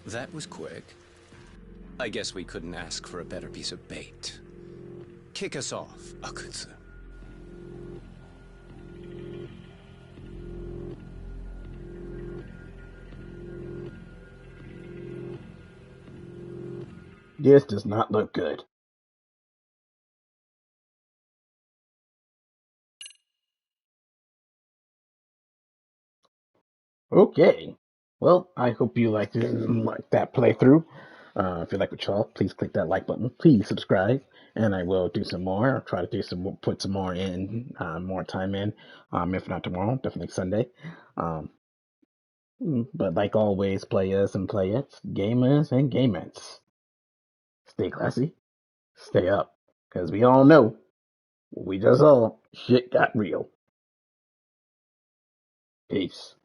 That was quick. I guess we couldn't ask for a better piece of bait. Kick us off, Akutsu. This does not look good. Okay. Well, I hope you liked that playthrough. If you like what you saw, please click that like button. Please subscribe, and I will do some more. I'll try to do some, put some more in, more time in. If not tomorrow, definitely Sunday. But like always, players and playettes, gamers and gamettes, stay classy, stay up, because we all know, we just saw, shit got real. Peace.